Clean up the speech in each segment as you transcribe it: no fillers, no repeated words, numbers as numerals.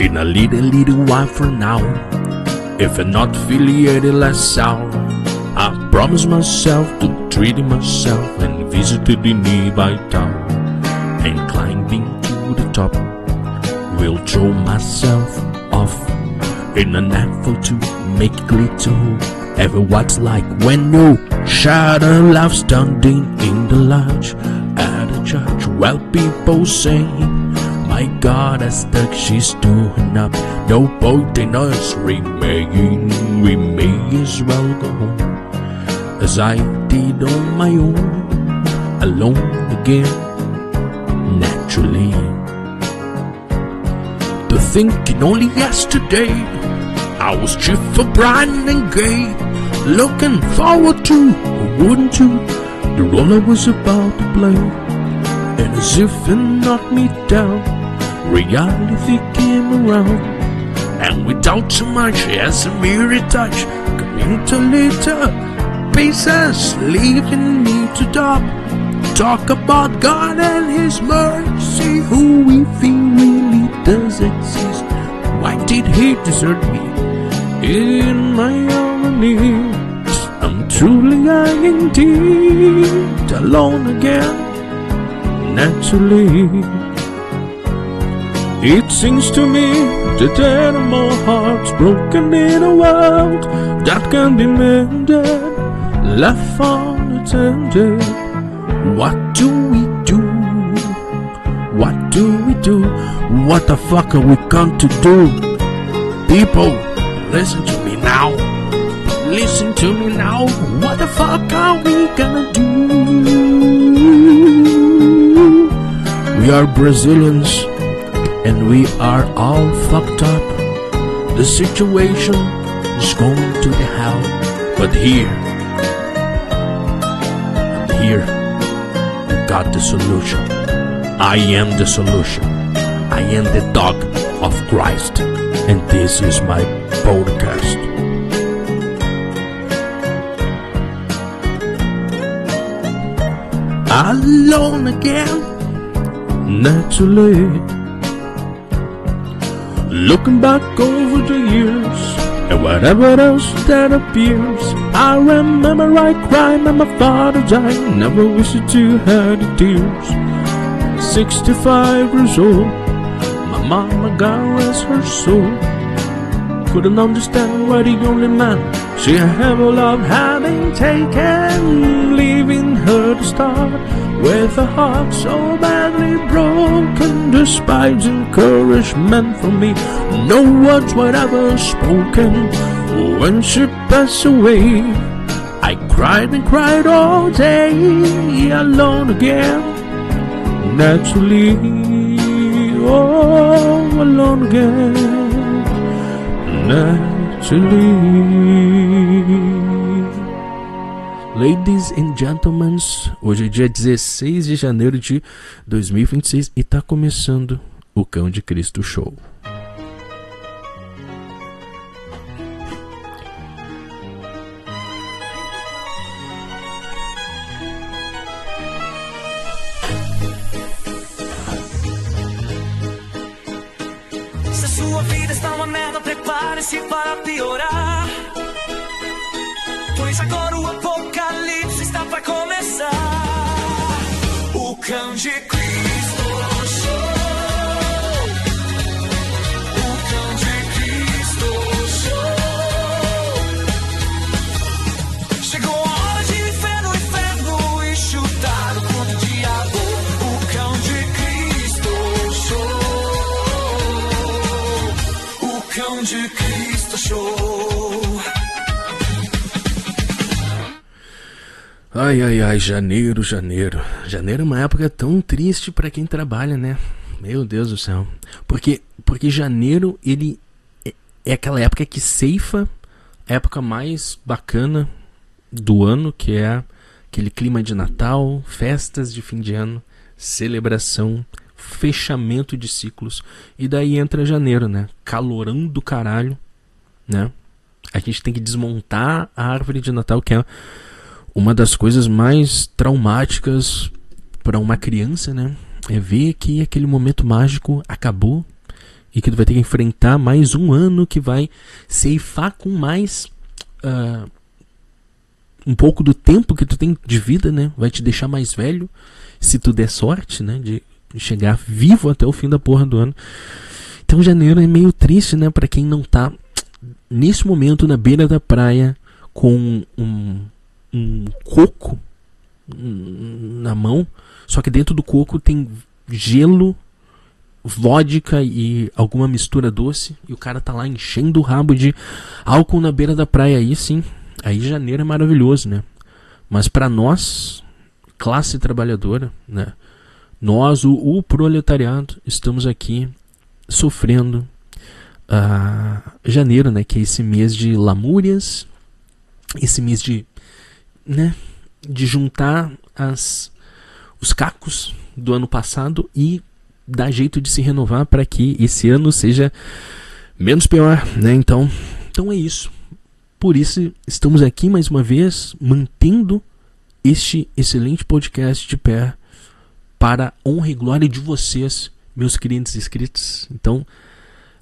In a little while from now, if I'm not affiliated less out, I promise myself to treat myself and visit the nearby town. And climbing to the top, will throw myself off in an effort to make it clear to everyone's like when you shadow love standing in the lodge at a church while people say, my God, I stuck, she's doing up. No point in us remaining, we may as well go home as I did on my own, alone again, naturally. To thinking only yesterday I was cheap for brand and gay, looking forward to, wouldn't you, the role I was about to play. And as if it knocked me down, reality came around, and without too much as a mere touch, coming to little pieces, leaving me to talk about God and His mercy, who we feel really does exist. Why did He desert me in my own needs? I'm truly, I indeed, alone again, naturally. It seems to me that there are more hearts broken in a world that can be mended, left unattended. What do we do? What do we do? What the fuck are we going to do? People, listen to me now. Listen to me now. What the fuck are we gonna do? We are Brazilians, and we are all fucked up. The situation is going to the hell. But here, we got the solution. I am the solution. I am the dog of Christ. And this is my podcast. Alone again, naturally. Looking back over the years and whatever else that appears, I remember I cried when my father died. Never wished to have the tears. 65 years old, my mama, God rest her soul, couldn't understand why the only man she ever loved had been taken, leaving her to start with a heart so badly broken. Despite encouragement from me, no words were ever spoken. When she passed away, I cried and cried all day, alone again, naturally. Oh, alone again, naturally. Ladies and gentlemen, hoje é dia 16 de janeiro de 2026 e tá começando o Cão de Cristo Show. Se a sua vida está uma merda, prepare-se para piorar, pois agora o apocalipse está para começar. O Cão de Cristo Show. O Cão de Cristo Show. Chegou a hora de viver no inferno e chutar o cu do diabo. O Cão de Cristo Show. O Cão de Cristo Show. Ai, ai, ai, janeiro. Janeiro é uma época tão triste pra quem trabalha, né? Meu Deus do céu. Porque janeiro, ele é aquela época que ceifa a época mais bacana do ano, que é aquele clima de Natal, festas de fim de ano, celebração, fechamento de ciclos. E daí entra janeiro, né? Calorão do caralho, né? A gente tem que desmontar a árvore de Natal, que é uma das coisas mais traumáticas para uma criança, né? É ver que aquele momento mágico acabou e que tu vai ter que enfrentar mais um ano que vai ceifar com mais um pouco do tempo que tu tem de vida, né? Vai te deixar mais velho, se tu der sorte, né? De chegar vivo até o fim da porra do ano. Então janeiro é meio triste, né? Pra quem não tá nesse momento na beira da praia com um coco na mão, só que dentro do coco tem gelo, vodka e alguma mistura doce, e o cara tá lá enchendo o rabo de álcool na beira da praia. Aí sim, aí janeiro é maravilhoso, né? Mas pra nós, classe trabalhadora, né? Nós, o proletariado, estamos aqui sofrendo janeiro, né? Que é esse mês de lamúrias, esse mês de, né? De juntar os cacos do ano passado e dar jeito de se renovar para que esse ano seja menos pior, né? Então é isso. Por isso estamos aqui mais uma vez mantendo este excelente podcast de pé para honra e glória de vocês, meus queridos inscritos. Então,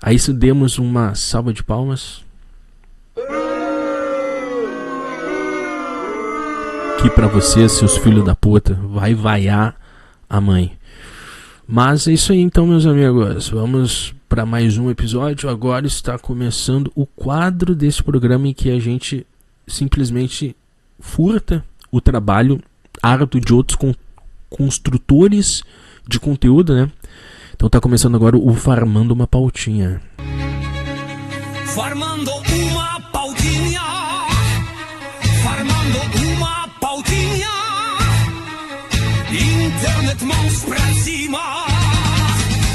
a isso demos uma salva de palmas. Que para vocês, seus filhos da puta, vai vaiar a mãe. Mas é isso aí então, meus amigos. Vamos para mais um episódio. Agora está começando o quadro desse programa em que a gente simplesmente furta o trabalho árduo de outros construtores de conteúdo, né? Então tá começando agora o Farmando uma Pautinha. Farmando uma pautinha, farmando uma pautinha, internet mãos pra cima,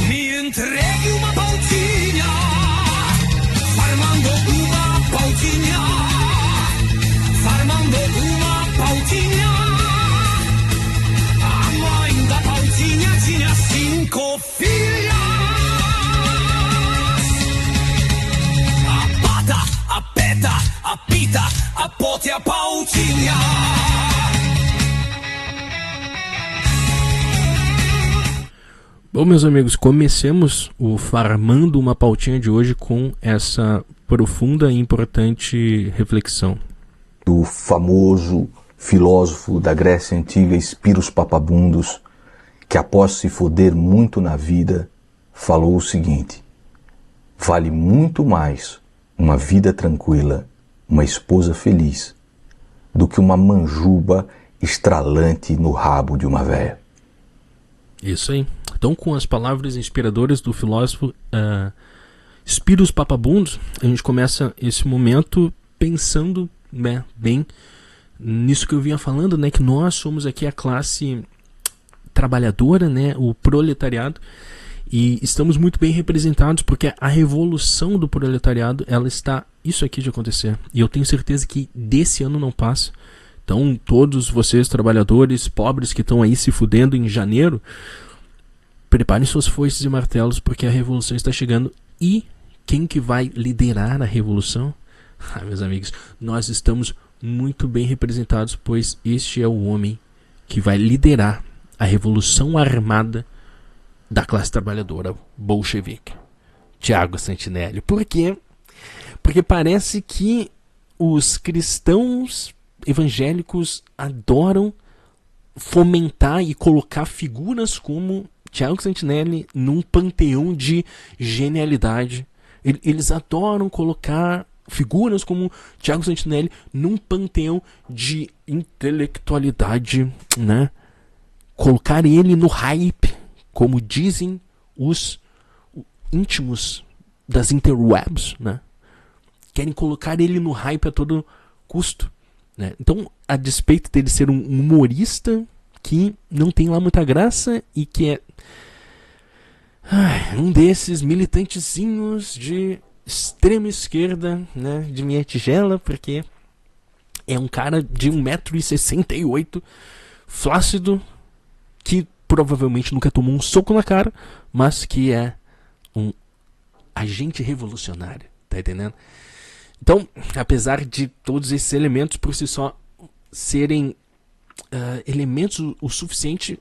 me entregue uma pautinha, farmando uma pautinha, farmando uma pautinha. A mãe da pautinha tinha 5 filhas. A peta, a pita, a pote e a pautinha. Bom, meus amigos, comecemos o Farmando uma Pautinha de hoje com essa profunda e importante reflexão. Do famoso filósofo da Grécia Antiga, Espiros Papabundos, que após se foder muito na vida, falou o seguinte: vale muito mais uma vida tranquila, uma esposa feliz, do que uma manjuba estralante no rabo de uma véia. Isso aí. Então, com as palavras inspiradoras do filósofo Espiros Papabundos, a gente começa esse momento pensando, né, bem nisso que eu vinha falando, né, que nós somos aqui a classe trabalhadora, né, o proletariado, e estamos muito bem representados porque a revolução do proletariado, ela está isso aqui de acontecer. E eu tenho certeza que desse ano não passa. Então, todos vocês, trabalhadores pobres que estão aí se fudendo em janeiro, preparem suas foices e martelos porque a revolução está chegando. E quem que vai liderar a revolução? Meus amigos, nós estamos muito bem representados, pois este é o homem que vai liderar a revolução armada da classe trabalhadora bolchevique, Tiago Santinelli. Por quê? Porque parece que os cristãos evangélicos adoram fomentar e colocar figuras como Tiago Santinelli num panteão de genialidade. Eles adoram colocar figuras como Tiago Santinelli num panteão de intelectualidade, né? Colocar ele no hype, como dizem os íntimos das interwebs, né? Querem colocar ele no hype a todo custo, né? Então, a despeito dele ser um humorista que não tem lá muita graça e que é um desses militantezinhos de extrema esquerda, né, de minha tigela, porque é um cara de 1,68 m, flácido, que provavelmente nunca tomou um soco na cara, mas que é um agente revolucionário, tá entendendo? Então, apesar de todos esses elementos por si só serem elementos o suficiente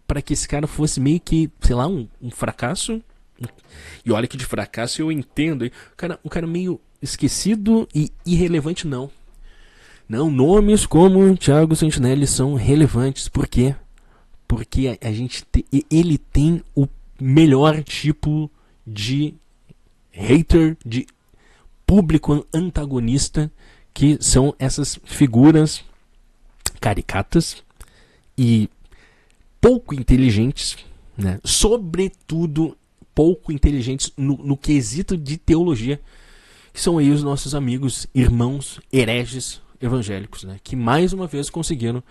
para que esse cara fosse meio que, sei lá, um fracasso E olha que de fracasso eu entendo, hein? O cara meio esquecido e irrelevante, não. Não, nomes como Thiago Santinelli são relevantes. Por quê? Porque ele tem o melhor tipo de hater, de público antagonista, que são essas figuras caricatas e pouco inteligentes, né? Sobretudo pouco inteligentes no quesito de teologia, que são aí os nossos amigos, irmãos, hereges evangélicos, né? Que mais uma vez conseguiram,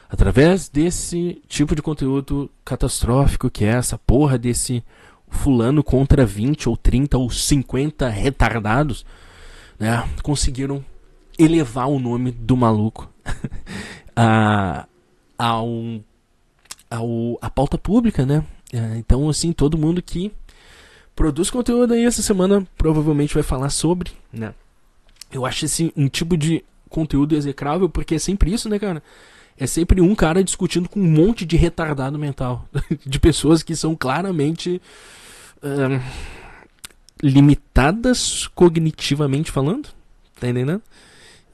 através desse tipo de conteúdo catastrófico que é essa porra desse fulano contra 20 ou 30 ou 50 retardados, né? Conseguiram elevar o nome do maluco a pauta pública, né? Então, assim, todo mundo que produz conteúdo aí essa semana provavelmente vai falar sobre, né? Eu acho esse um tipo de conteúdo execrável, porque é sempre isso, né, cara? É sempre um cara discutindo com um monte de retardado mental. De pessoas que são claramente limitadas cognitivamente falando. Tá entendendo?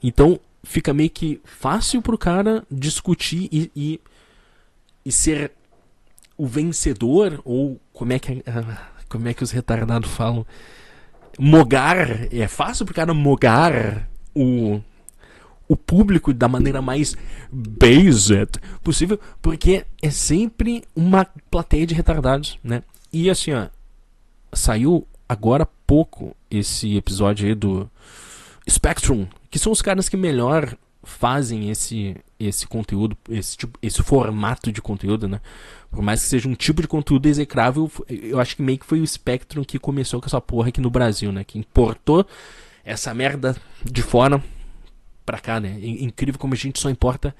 Então fica meio que fácil pro cara discutir e ser o vencedor, ou como é que os retardados falam? Mogar. É fácil pro cara mogar o público da maneira mais based possível, porque é sempre uma plateia de retardados, né? E assim, ó, saiu agora há pouco esse episódio aí do Spectrum, que são os caras que melhor fazem esse conteúdo, esse formato de conteúdo, né? Por mais que seja um tipo de conteúdo execrável, eu acho que meio que foi o Spectrum que começou com essa porra aqui no Brasil, né? Que importou essa merda de fora pra cá, né? Incrível como a gente só importa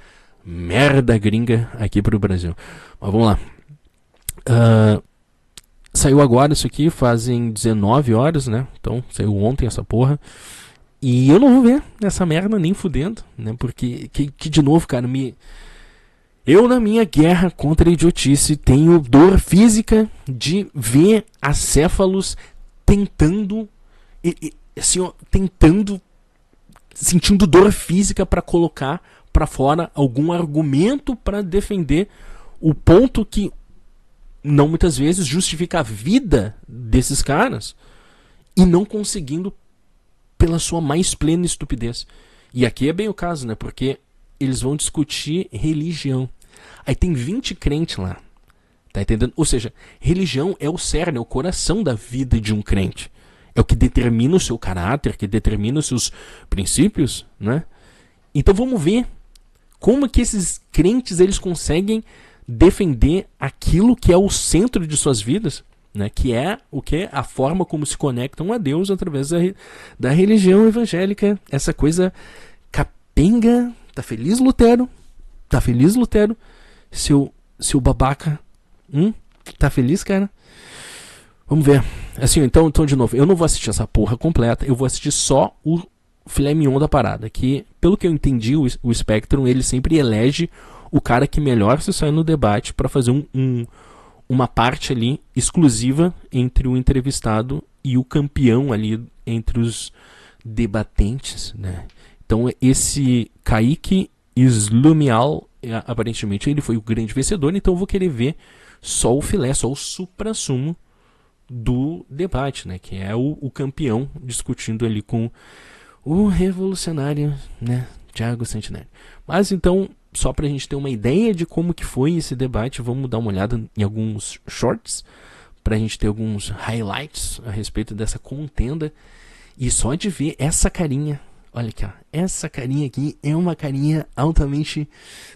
merda gringa aqui pro Brasil. Mas vamos lá. Saiu agora isso aqui, fazem 19 horas, né? Então, saiu ontem essa porra. E eu não vou ver essa merda nem fudendo, né? Porque, que de novo, cara, eu na minha guerra contra a idiotice tenho dor física de ver acéfalos tentando, assim, ó, sentindo dor física para colocar para fora algum argumento para defender o ponto que não muitas vezes justifica a vida desses caras, e não conseguindo pela sua mais plena estupidez. E aqui é bem o caso, né? Porque eles vão discutir religião. Aí tem 20 crentes lá. Tá entendendo? Ou seja, religião é o cerne, é o coração da vida de um crente. É o que determina o seu caráter, que determina os seus princípios, né? Então vamos ver como que esses crentes eles conseguem defender aquilo que é o centro de suas vidas, né? Que é a forma como se conectam a Deus através da religião evangélica. Essa coisa capenga. Tá feliz, Lutero? Tá feliz, Lutero? Seu babaca. Tá feliz, cara? Vamos ver. Assim, então, de novo, eu não vou assistir essa porra completa. Eu vou assistir só o filé mignon da parada. Que, pelo que eu entendi, o Spectrum, ele sempre elege o cara que melhor se sai no debate para fazer uma parte ali exclusiva entre o entrevistado e o campeão ali entre os debatentes, né? Então esse Kaique Slumial, aparentemente ele foi o grande vencedor, então eu vou querer ver só o filé, só o suprassumo do debate, né? Que é o campeão discutindo ali com o revolucionário, né? Thiago Santinelli. Mas então, só pra gente ter uma ideia de como que foi esse debate, vamos dar uma olhada em alguns shorts, pra gente ter alguns highlights a respeito dessa contenda. E só de ver essa carinha, olha aqui, ó, essa carinha aqui é uma carinha altamente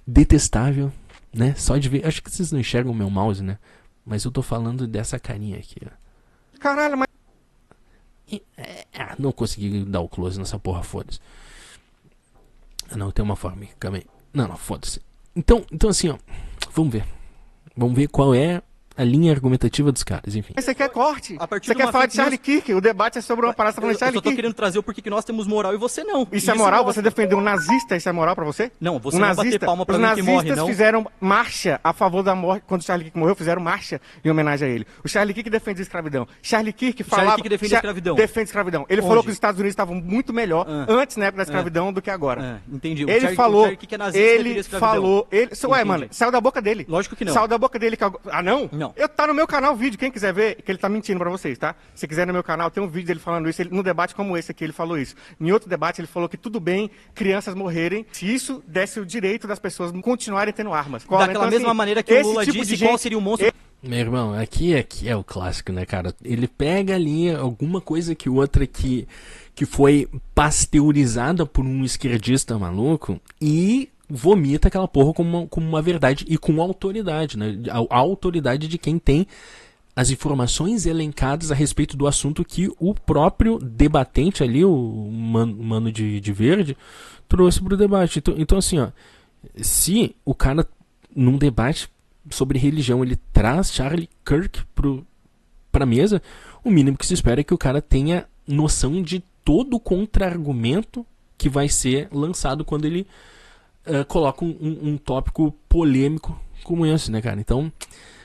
detestável, né? Só de ver, acho que vocês não enxergam o meu mouse, né? Mas eu tô falando dessa carinha aqui, ó. Caralho, mas... não consegui dar o close nessa porra, foda-se. Não, tem uma forma aqui, Não, foda-se. Então assim, ó, vamos ver qual é a linha argumentativa dos caras, enfim. Você quer corte. A partir Você de quer uma falar fake de Charlie news- Kirk. O debate é sobre uma parada falando de Eu Charlie só tô Kirk. querendo trazer o porquê que nós temos moral e você não. Isso é moral? Você mostra. defendeu um nazista, isso é moral pra você? Não, você um não bater palma pra Os alguém que morre, nazistas não. fizeram marcha a favor da morte. Quando o Charlie Kirk morreu, fizeram marcha em homenagem a ele. O Charlie Kirk defende a escravidão. Charlie Kirk falava... Kirk defende a escravidão. Defende a escravidão. Ele Onde? falou que os Estados Unidos estavam muito melhor antes, na época da escravidão, do que agora. Entendi. O Ele Charlie- falou... o Charlie Kirk é nazista e defende a Ele escravidão. falou... Ué, Entendi. mano, saiu da boca dele. Lógico que não. Saiu da boca dele. Ah, não? Não. Tá no meu canal o vídeo. Quem quiser ver, que ele tá mentindo pra vocês, tá? Se quiser no meu canal, tem um vídeo dele falando isso. No debate como esse aqui, ele falou isso. Em outro debate, ele falou que tudo bem crianças morrerem se isso desse o direito das pessoas continuarem tendo armas. Daquela mesma maneira que o esse Lula tipo disse de qual gente- seria o monstro... Meu irmão, aqui é o clássico, né, cara? Ele pega ali alguma coisa que outra que foi pasteurizada por um esquerdista maluco e vomita aquela porra como uma verdade e com autoridade, né? A autoridade de quem tem as informações elencadas a respeito do assunto que o próprio debatente ali, o mano de verde, trouxe pro debate. Então assim, ó, se o cara, num debate sobre religião, ele traz Charlie Kirk pra mesa, o mínimo que se espera é que o cara tenha noção de todo o contra-argumento que vai ser lançado quando ele coloca um tópico polêmico como esse, né, cara? Então,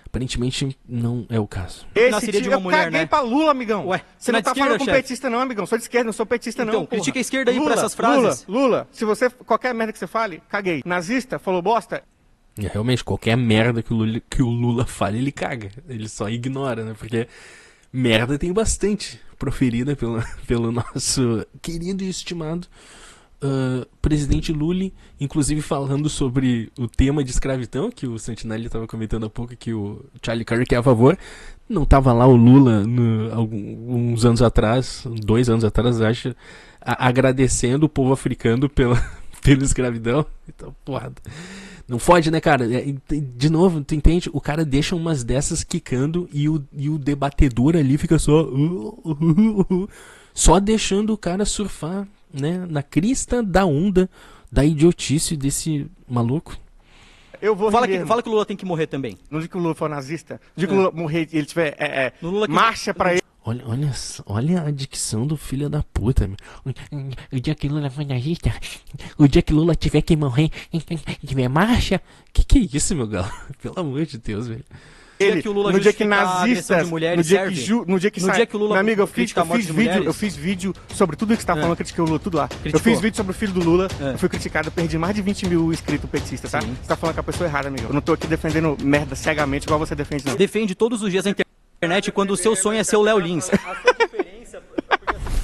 aparentemente, não é o caso. Nasceria de uma eu mulher, caguei né? pra Lula, amigão. Ué, você não não é de tá esquerda, falando com chefe? petista não, amigão. Sou de esquerda, não sou petista não, Então, porra. critica a esquerda aí por Lula, essas frases. Lula, se você, qualquer merda que você fale, caguei. Nazista, falou bosta, E, realmente, qualquer merda que o Lula fale, ele caga. Ele só ignora, né? Porque merda tem bastante proferida pelo nosso querido e estimado presidente Lula, inclusive falando sobre o tema de escravidão, que o Santinelli estava comentando há pouco, que o Charlie Kirk é a favor. Não estava lá o Lula uns anos atrás, 2 anos atrás, acho, agradecendo o povo africano pela escravidão. Então, porra, não fode, né, cara? De novo, tu entende? O cara deixa umas dessas quicando e o debatedor ali fica só deixando o cara surfar, né, na crista da onda da idiotice desse maluco. eu vou Fala rir que, mesmo. fala que o Lula tem que morrer também. Não digo que o Lula for nazista. Digo que o Lula morrer e ele tiver No Lula que- marcha pra ele. Olha a dicção do filho da puta, meu. O dia que Lula for nazista, o dia que Lula tiver que morrer, tiver marcha. Que é isso, meu galo? Pelo amor de Deus, velho. dia que o Lula no dia que justifica a agressão nazistas, de mulheres no dia serve? que no dia que No sai, dia que o Lula meu amigo, critica a morte de mulheres? eu fiz vídeo sobre tudo que você tá falando, critiquei o Lula, tudo lá. Eu Criticou? fiz vídeo sobre o filho do Lula, É. eu fui criticado, eu perdi mais de 20 mil inscritos petistas, tá? Sim. Você tá falando com a pessoa errada, amigo. Eu não tô aqui defendendo merda cegamente igual você defende, não. Defende todos os dias na internet quando o seu sonho é ser o Léo Lins.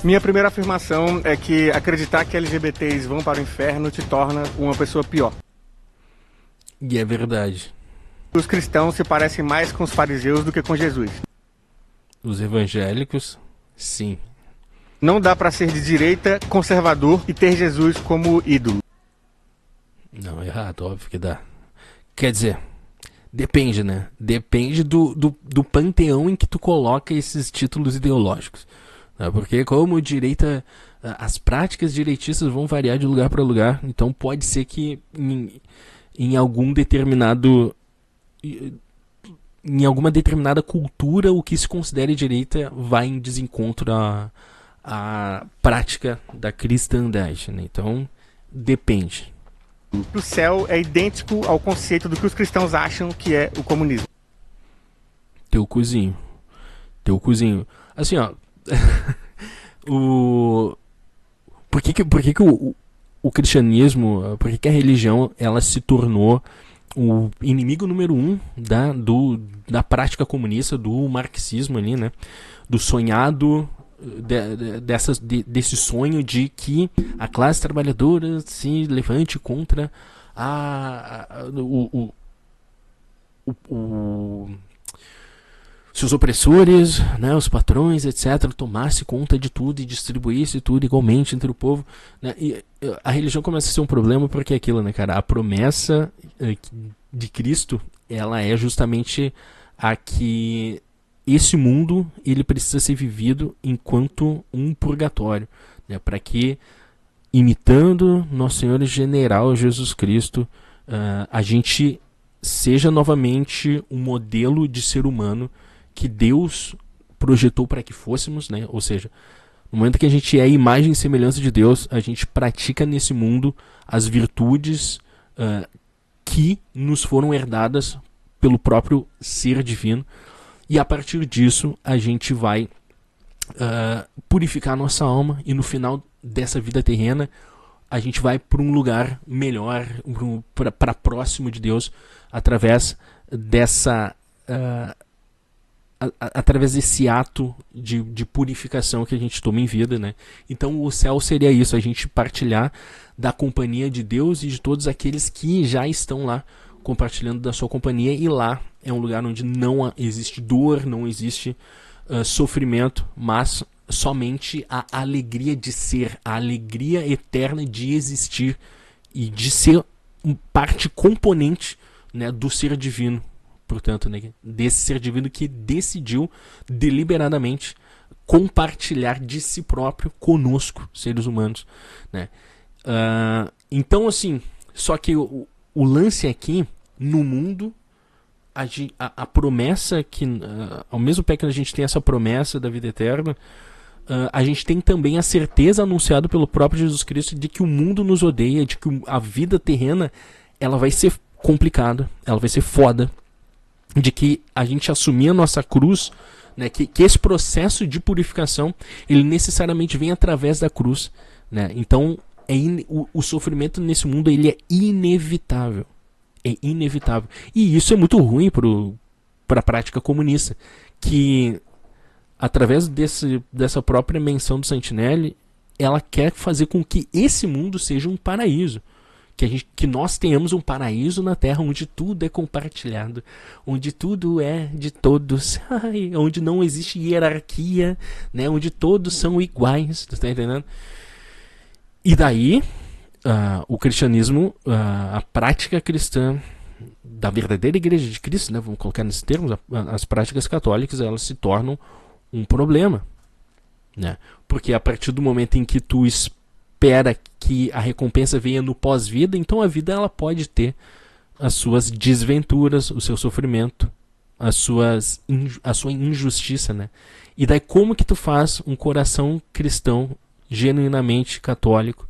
Minha primeira afirmação é que acreditar que LGBTs vão para o inferno te torna uma pessoa pior. E é verdade. Os cristãos se parecem mais com os fariseus do que com Jesus. Os evangélicos, sim. Não dá pra ser de direita, conservador e ter Jesus como ídolo. Não, errado, óbvio que dá. Quer dizer, depende, né? Depende do panteão em que tu coloca esses títulos ideológicos. Né? Porque como direita, as práticas direitistas vão variar de lugar para lugar. Então pode ser que em algum determinado... Em alguma determinada cultura, o que se considere direita vai em desencontro à prática da cristandade, né? Então, depende. O céu é idêntico ao conceito do que os cristãos acham que é o comunismo. Teu cozinho. Assim, ó. Por que o cristianismo, por que a religião, ela se tornou o inimigo número 1 da prática comunista, do marxismo ali, né? Do sonhado, desse sonho de que a classe trabalhadora se levante contra seus opressores, né, os patrões, etc., tomasse conta de tudo e distribuísse tudo igualmente entre o povo, né? E a religião começa a ser um problema porque é aquilo, né, cara? A promessa de Cristo, ela é justamente a que esse mundo ele precisa ser vivido enquanto um purgatório, né? Para que, imitando nosso Senhor General Jesus Cristo, a gente seja novamente um modelo de ser humano que Deus projetou para que fôssemos, né? Ou seja, no momento que a gente é a imagem e semelhança de Deus, a gente pratica nesse mundo as virtudes que nos foram herdadas pelo próprio ser divino, e a partir disso a gente vai purificar a nossa alma, e no final dessa vida terrena a gente vai para um lugar melhor, para próximo de Deus, através através desse ato de purificação que a gente toma em vida, né? Então o céu seria isso, a gente partilhar da companhia de Deus e de todos aqueles que já estão lá compartilhando da sua companhia, e lá é um lugar onde não existe dor, não existe sofrimento, mas somente a alegria de ser, a alegria eterna de existir e de ser parte componente, né, do ser divino. Portanto, né, desse ser divino que decidiu deliberadamente compartilhar de si próprio conosco, seres humanos, né? Então, assim, só que o lance aqui, no mundo, a promessa que, ao mesmo tempo que a gente tem essa promessa da vida eterna, a gente tem também a certeza anunciada pelo próprio Jesus Cristo de que o mundo nos odeia, de que a vida terrena ela vai ser complicada, ela vai ser foda, de que a gente assumir a nossa cruz, né, que esse processo de purificação ele necessariamente vem através da cruz, né? Então o sofrimento nesse mundo ele é inevitável, e isso é muito ruim para a prática comunista, que através dessa própria menção do Santinelli, ela quer fazer com que esse mundo seja um paraíso, que nós tenhamos um paraíso na Terra onde tudo é compartilhado, onde tudo é de todos, onde não existe hierarquia, né, onde todos são iguais, tá entendendo? E daí o cristianismo, a prática cristã da verdadeira igreja de Cristo, né, vamos colocar nesses termos, as práticas católicas, elas se tornam um problema, né? Porque a partir do momento em que tu espera que a recompensa venha no pós-vida, então a vida ela pode ter as suas desventuras, o seu sofrimento, a sua injustiça, né? E daí como que tu faz um coração cristão genuinamente católico?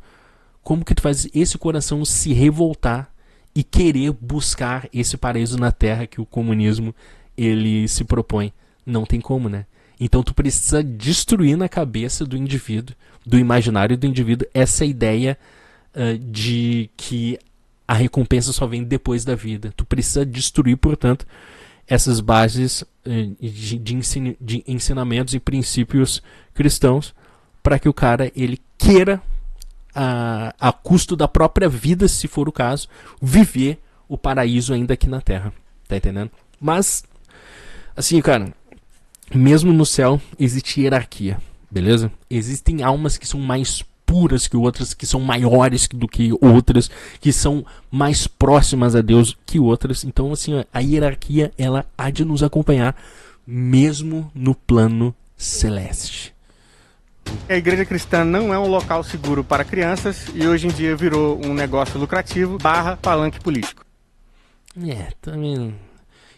Como que tu faz esse coração se revoltar e querer buscar esse paraíso na Terra que o comunismo ele se propõe? Não tem como, né? Então tu precisa destruir na cabeça do indivíduo, do imaginário do indivíduo, essa ideia de que a recompensa só vem depois da vida. Tu precisa destruir, portanto, essas bases de ensinamentos e princípios cristãos, para que o cara ele queira, a custo da própria vida, se for o caso, viver o paraíso ainda aqui na Terra. Tá entendendo? Mas, assim, cara, mesmo no céu existe hierarquia, beleza? Existem almas que são mais puras que outras, que são maiores do que outras, que são mais próximas a Deus que outras. Então, assim, a hierarquia ela há de nos acompanhar mesmo no plano celeste. A igreja cristã não é um local seguro para crianças e hoje em dia virou um negócio lucrativo / palanque político. Também.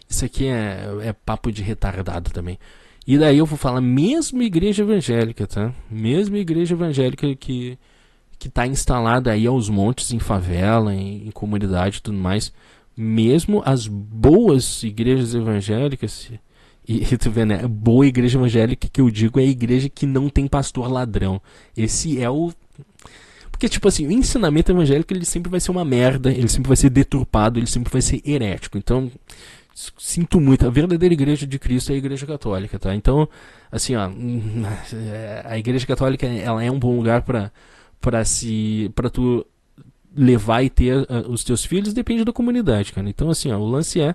Isso aqui é papo de retardado também. E daí eu vou falar, mesmo igreja evangélica, tá? Mesmo igreja evangélica que tá instalada aí aos montes, em favela, em comunidade e tudo mais, mesmo as boas igrejas evangélicas, e tu vê, né? Boa igreja evangélica que eu digo é a igreja que não tem pastor ladrão. Esse é o... Porque, tipo assim, o ensinamento evangélico ele sempre vai ser uma merda, ele sempre vai ser deturpado, ele sempre vai ser herético. Então... sinto muito, a verdadeira igreja de Cristo é a igreja católica, tá? Então, assim, ó, a igreja católica, ela é um bom lugar para tu levar e ter os teus filhos, depende da comunidade, cara. Então, assim, ó, o lance é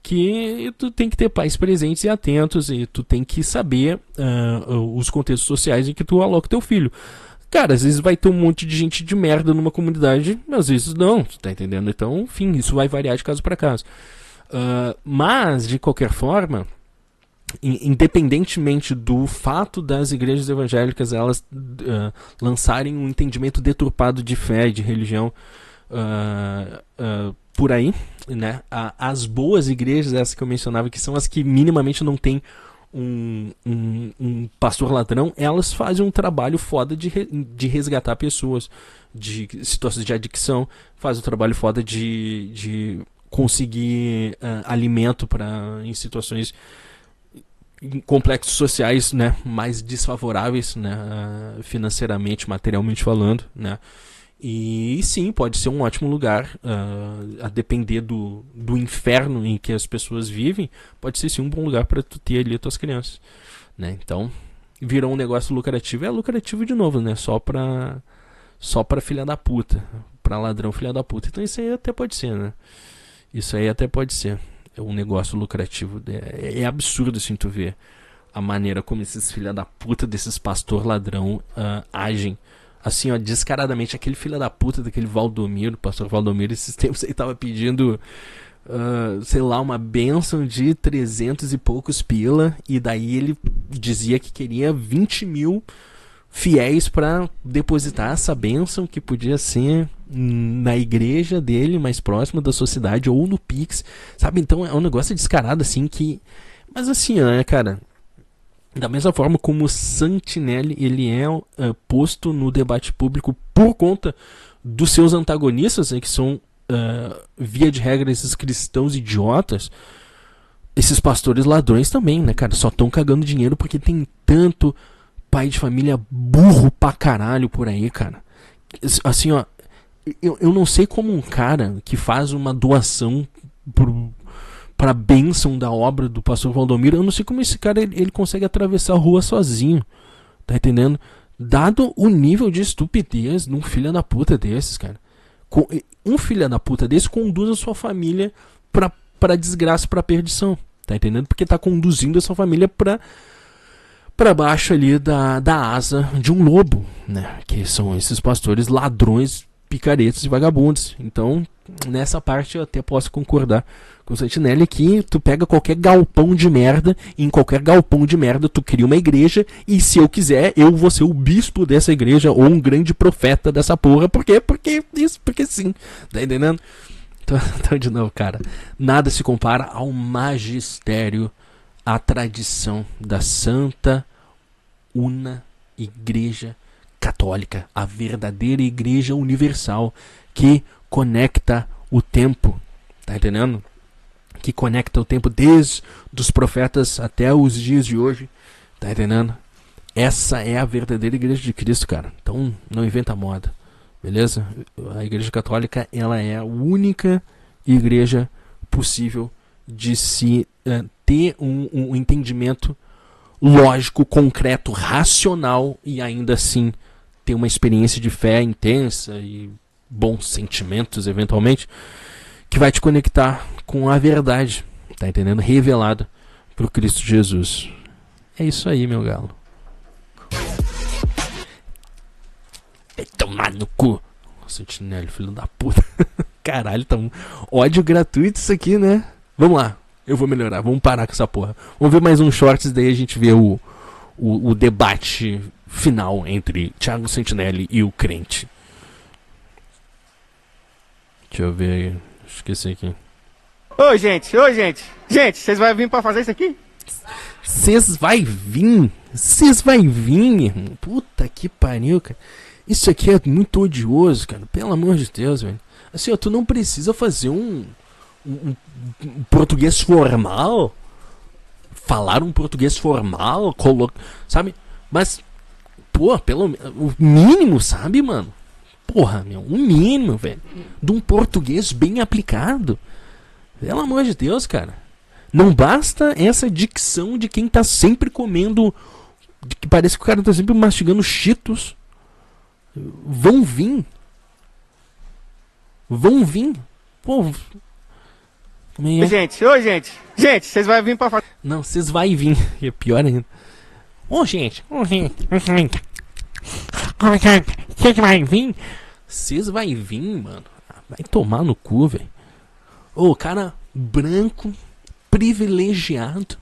que tu tem que ter pais presentes e atentos, e tu tem que saber os contextos sociais em que tu aloca teu filho. Cara, às vezes vai ter um monte de gente de merda numa comunidade, às vezes não, tu tá entendendo? Então, enfim, isso vai variar de caso para caso. Mas, de qualquer forma, independentemente do fato das igrejas evangélicas elas lançarem um entendimento deturpado de fé, de religião, por aí, né? As boas igrejas, essas que eu mencionava, que são as que minimamente não tem um pastor ladrão, elas fazem um trabalho foda de resgatar pessoas de situações de adicção, fazem um trabalho foda de conseguir alimento em situações, em complexos sociais, né, mais desfavoráveis, né, financeiramente, materialmente falando, né. E sim, pode ser um ótimo lugar, a depender do inferno em que as pessoas vivem, pode ser sim um bom lugar para tu ter ali as tuas crianças, né? Então, virou um negócio lucrativo, é lucrativo de novo, né? Só pra filha da puta, pra ladrão filha da puta. Então isso aí até pode ser, né? Isso aí até pode ser, é um negócio lucrativo. É absurdo assim tu ver a maneira como esses filha da puta desses pastor ladrão agem. Assim, ó, descaradamente, aquele filho da puta daquele Valdomiro, o pastor Valdomiro, esses tempos aí tava pedindo, sei lá, uma bênção de 300 e poucos pila, e daí ele dizia que queria 20 mil fiéis para depositar essa bênção, que podia ser na igreja dele, mais próxima da sociedade, ou no Pix, sabe? Então é um negócio descarado, assim, que... Mas assim, né, cara... Da mesma forma como o Santinelli ele é posto no debate público por conta dos seus antagonistas, né, que são, via de regra, esses cristãos idiotas, esses pastores ladrões também, né, cara? Só estão cagando dinheiro porque tem tanto pai de família burro pra caralho por aí, cara. Assim, ó, eu não sei como um cara que faz uma doação para a bênção da obra do pastor Valdomiro, eu não sei como esse cara ele consegue atravessar a rua sozinho, tá entendendo? Dado o nível de estupidez de um filho da puta desses, cara. Um filho da puta desse conduz a sua família pra desgraça, pra perdição, tá entendendo? Porque tá conduzindo a sua família pra baixo ali da asa de um lobo, né? Que são esses pastores ladrões, picaretas e vagabundos. Então, nessa parte eu até posso concordar com o Santinelli, que tu pega qualquer galpão de merda, e em qualquer galpão de merda tu cria uma igreja, e se eu quiser, eu vou ser o bispo dessa igreja, ou um grande profeta dessa porra. Por quê? Porque sim, tá entendendo? Então, de novo, cara, nada se compara ao magistério, à tradição da Santa Una Igreja Católica, a verdadeira Igreja Universal, que conecta o tempo, tá entendendo? Que conecta o tempo desde os profetas até os dias de hoje, tá entendendo? Essa é a verdadeira Igreja de Cristo, cara. Então não inventa moda, beleza? A Igreja Católica, ela é a única igreja possível de se ter um entendimento lógico, concreto, racional, e ainda assim ter uma experiência de fé intensa e bons sentimentos, eventualmente, que vai te conectar com a verdade, tá entendendo? Revelada por Cristo Jesus. É isso aí, meu galo. Vai tomar no cu, Santinelli, filho da puta. Caralho, tá um ódio gratuito isso aqui, né? Vamos lá, eu vou melhorar, vamos parar com essa porra. Vamos ver mais uns shorts, daí a gente vê o debate final entre Thiago Santinelli e o crente. Deixa eu ver, esqueci aqui. Oi, gente. Gente, vocês vão vir pra fazer isso aqui? Vocês vai vir, meu irmão. Puta que pariu, cara. Isso aqui é muito odioso, cara. Pelo amor de Deus, velho. Assim, ó, tu não precisa fazer um português formal. Falar um português formal, sabe? Mas, pô, o mínimo, sabe, mano? Porra, meu, o mínimo, velho. De um português bem aplicado. Pelo amor de Deus, cara. Não basta essa dicção de quem tá sempre comendo, que parece que o cara tá sempre mastigando Cheetos. Vão vir. Pô. Oi, gente. Gente, vocês vão vir pra fazer. Não, vocês vai vir. É pior ainda. Gente. Vocês vai vir? Vocês vai vir, mano. Vai tomar no cu, velho. Cara branco, privilegiado,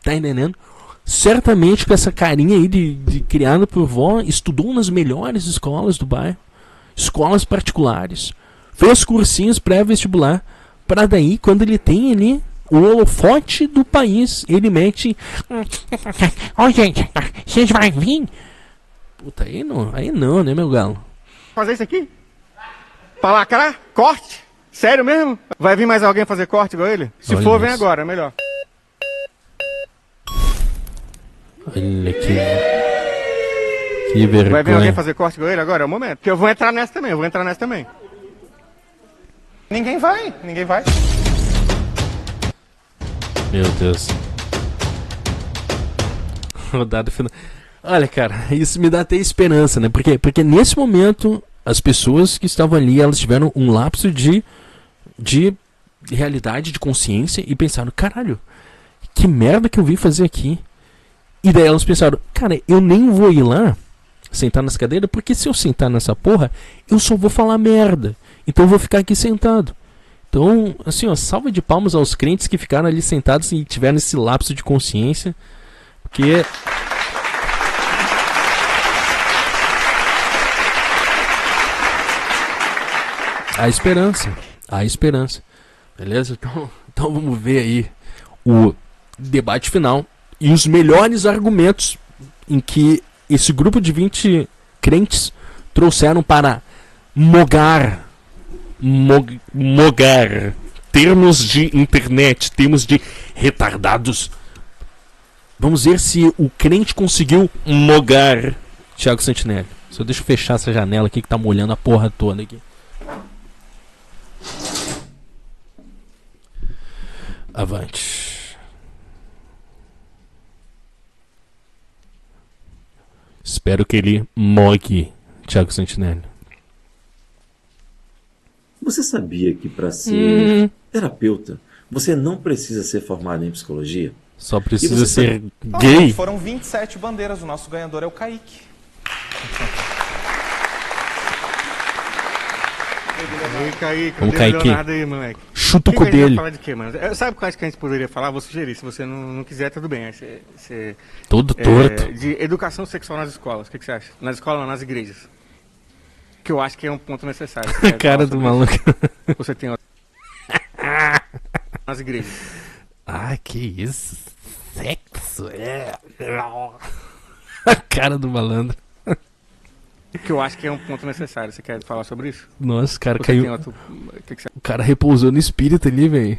tá entendendo? Certamente com essa carinha aí de criado por vó, estudou nas melhores escolas do bairro, escolas particulares, fez cursinhos pré-vestibular Pra daí, quando ele tem ali o holofote do país, ele mete... Ó, gente, vocês vão vir? Puta, aí não, né, meu galo? Fazer isso aqui? Pra lacrar? Corte? Sério mesmo? Vai vir mais alguém fazer corte igual ele? Se Olha for, vem isso. agora, é melhor. Olha que vergonha. Vai vir alguém fazer corte igual ele agora? É o momento. Porque eu vou entrar nessa também, Ninguém vai. Meu Deus. Rodada final. Olha, cara, isso me dá até esperança, né? Porque nesse momento, as pessoas que estavam ali, elas tiveram um lapso de realidade, de consciência e pensaram, caralho, que merda que eu vim fazer aqui. E daí elas pensaram, cara, eu nem vou ir lá sentar nessa cadeira, porque se eu sentar nessa porra, eu só vou falar merda. Então eu vou ficar aqui sentado. Então, assim, ó, salva de palmas aos crentes que ficaram ali sentados e tiveram esse lapso de consciência. Porque... há esperança. Beleza? Então vamos ver aí o debate final e os melhores argumentos em que esse grupo de 20 crentes trouxeram para mogar termos de internet, termos de retardados. Vamos ver se o crente conseguiu mogar Thiago Santinelli. Só deixa eu fechar essa janela aqui que tá molhando a porra toda aqui. Avante. Espero que ele mogue Thiago Santinelli. Você sabia que para ser terapeuta, você não precisa ser formado em psicologia? Só precisa você ser gay. Foram 27 bandeiras, o nosso ganhador é o Kaique. Aí, Kaique, Vamos, cadê o Kaique. Leonardo aí, moleque? Chuta o Que cu que a gente vai dele. falar de quê, mano? Sabe quais que a gente poderia falar? Vou sugerir. Se você não quiser, tudo bem. Aí você Todo torto. de educação sexual nas escolas. O que você acha? Nas escolas, não, nas igrejas. Que eu acho que é um ponto necessário. Você A quer cara falar do sobre maluco. isso? Você tem outra. Nas igrejas. Ah, que isso? Sexo? É. A cara do malandro. Que eu acho que é um ponto necessário. Você quer falar sobre isso? Nossa, o cara Você tem caiu. outro... O que você... O cara repousou no espírito ali, velho.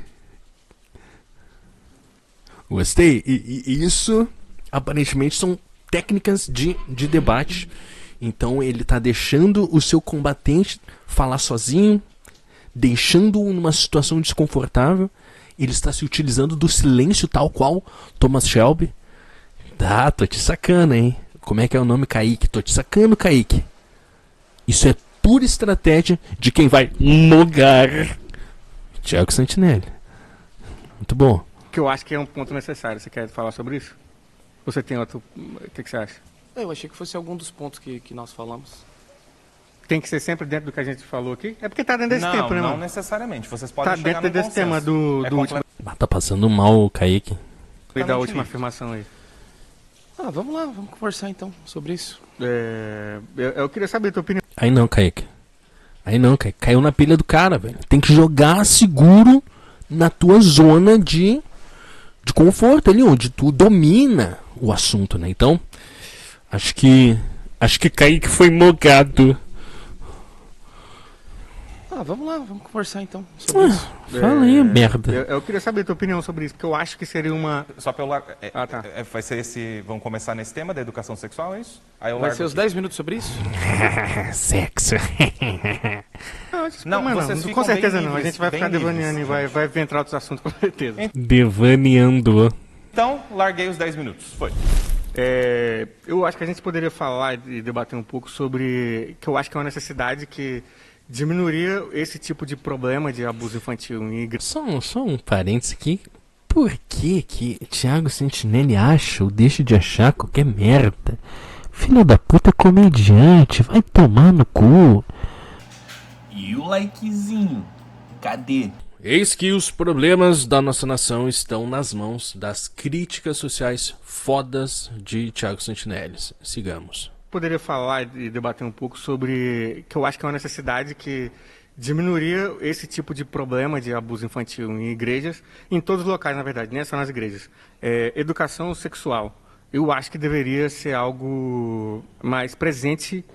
Gostei. E isso, aparentemente, são técnicas de debate. Então ele tá deixando o seu combatente falar sozinho, deixando-o numa situação desconfortável. Ele está se utilizando do silêncio tal qual Thomas Shelby. Ah, tô te sacando, hein? Como é que é o nome, Kaique? Tô te sacando, Kaique. Isso é pura estratégia de quem vai mogar Thiago Santinelli. Muito bom. Que eu acho que é um ponto necessário. Você quer falar sobre isso? Você tem outro... O que você acha? Eu achei que fosse algum dos pontos que nós falamos. Tem que ser sempre dentro do que a gente falou aqui? É porque tá dentro desse tempo, né, Não mano? necessariamente. Vocês podem Tá chegar dentro num desse consenso. tema do É último... Ah, tá passando mal o Kaique. E da última livre. afirmação aí. Ah, vamos lá, vamos conversar então sobre isso. Eu queria saber a tua opinião. Aí não, Kaique. Caiu na pilha do cara, velho. Tem que jogar seguro na tua zona de conforto ali, onde tu domina o assunto, né? Então, acho que Kaique foi mogado. Ah, vamos lá, vamos conversar então sobre isso. Fala aí, merda. Eu queria saber a tua opinião sobre isso, porque eu acho que seria uma... Só pelo lar... tá. Vai ser esse... Vamos começar nesse tema da educação sexual, é isso? Aí eu Vai largo ser os aqui. 10 minutos sobre isso? Sexo. Não, mas vocês com ficam certeza bem não. A livres, gente vai bem ficar livres, devaneando e vai entrar outros assuntos, com certeza. Devaneando. Então, larguei os 10 minutos. Foi. Eu acho que a gente poderia falar e debater um pouco sobre... Que eu acho que é uma necessidade que diminuiria esse tipo de problema de abuso infantil em igreja. Só um parênteses aqui. Por que Thiago Santinelli acha ou deixa de achar qualquer merda? Filho da puta comediante, vai tomar no cu. E o likezinho? Cadê? Eis que os problemas da nossa nação estão nas mãos das críticas sociais fodas de Thiago Santinelli. Sigamos. Poderia falar e debater um pouco sobre... Que eu acho que é uma necessidade que diminuiria esse tipo de problema de abuso infantil em igrejas, em todos os locais, na verdade, não é só nas igrejas. Educação sexual, eu acho que deveria ser algo mais presente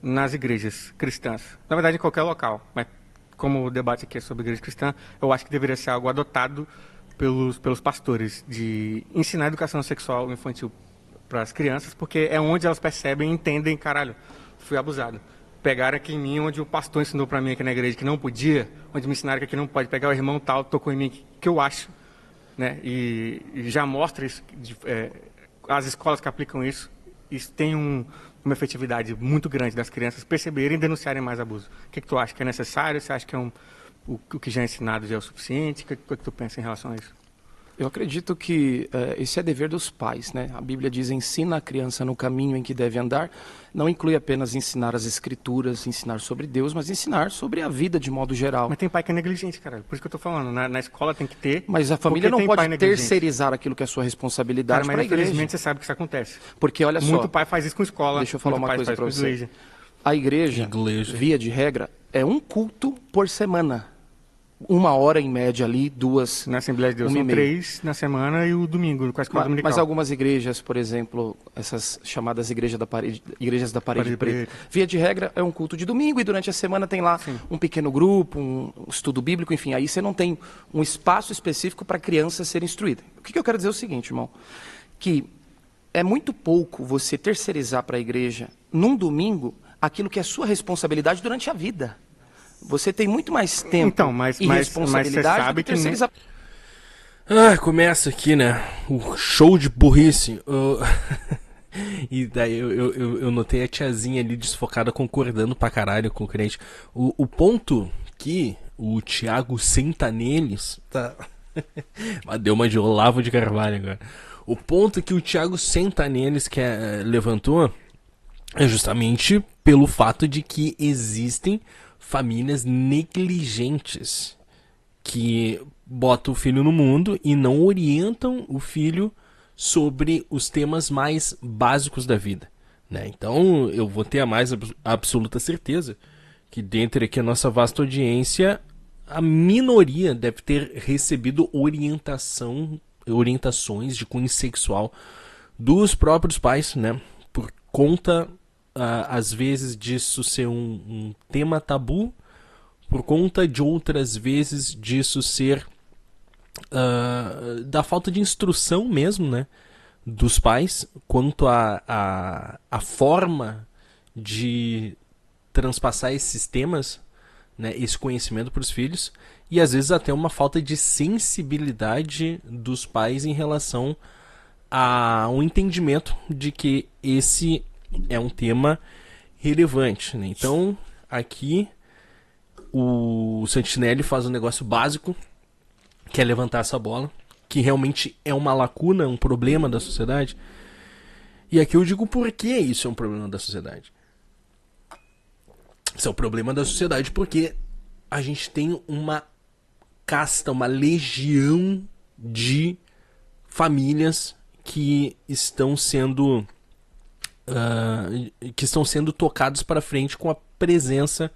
nas igrejas cristãs. Na verdade, em qualquer local, mas como o debate aqui é sobre igreja cristã, eu acho que deveria ser algo adotado pelos pastores, de ensinar educação sexual infantil para as crianças, porque é onde elas percebem e entendem, caralho, fui abusado. Pegaram aqui em mim, onde o pastor ensinou para mim aqui na igreja que não podia, onde me ensinaram que aqui não pode, pegar o irmão tal, tocou em mim, que eu acho, né? E já mostra isso, as escolas que aplicam isso tem uma efetividade muito grande das crianças perceberem e denunciarem mais abuso. O que tu acha que é necessário? Você acha que o que já é ensinado já é o suficiente? O que tu pensa em relação a isso? Eu acredito que esse é dever dos pais, né? A Bíblia diz: ensina a criança no caminho em que deve andar. Não inclui apenas ensinar as escrituras, ensinar sobre Deus, mas ensinar sobre a vida de modo geral. Mas tem pai que é negligente, cara. Por isso que eu tô falando. Na escola tem que ter. Mas a família não pode terceirizar aquilo que é a sua responsabilidade para a igreja. Infelizmente você sabe que isso acontece. Porque olha só, muito pai faz isso com escola. Deixa eu falar uma coisa para você. A igreja, via de regra, é um culto por semana. 1 hora em média ali, 2. Na Assembleia de Deus são 3 na semana e o domingo, com a escola dominical. Mas algumas igrejas, por exemplo, essas chamadas igrejas da parede preta, via de regra é um culto de domingo e durante a semana tem lá um pequeno grupo, um estudo bíblico, enfim. Aí você não tem um espaço específico para a criança ser instruída. O que eu quero dizer é o seguinte, irmão, que é muito pouco você terceirizar para a igreja, num domingo, aquilo que é sua responsabilidade durante a vida. Você tem muito mais tempo e responsabilidade sabe que terceirizar. Começa aqui, né? O show de burrice. E daí eu notei a tiazinha ali desfocada concordando pra caralho com o crente. O ponto que o Thiago senta neles. Tá... Deu uma de Olavo de Carvalho agora. O ponto que o Thiago senta neles, que levantou, é justamente pelo fato de que existem famílias negligentes que botam o filho no mundo e não orientam o filho sobre os temas mais básicos da vida, né? Então eu vou ter a mais absoluta certeza que dentre aqui a nossa vasta audiência, a minoria deve ter recebido orientações de cunho sexual dos próprios pais, né? Por conta às vezes disso ser um tema tabu, por conta de outras vezes disso ser da falta de instrução mesmo, né, dos pais quanto a forma de transpassar esses temas, né, esse conhecimento para os filhos, e às vezes até uma falta de sensibilidade dos pais em relação a um entendimento de que esse é um tema relevante, né? Então, aqui o Santinelli faz um negócio básico, que é levantar essa bola, que realmente é uma lacuna, um problema da sociedade. E aqui eu digo por que isso é um problema da sociedade. Isso é um problema da sociedade porque a gente tem uma casta, uma legião de famílias que estão sendo tocados para frente com a presença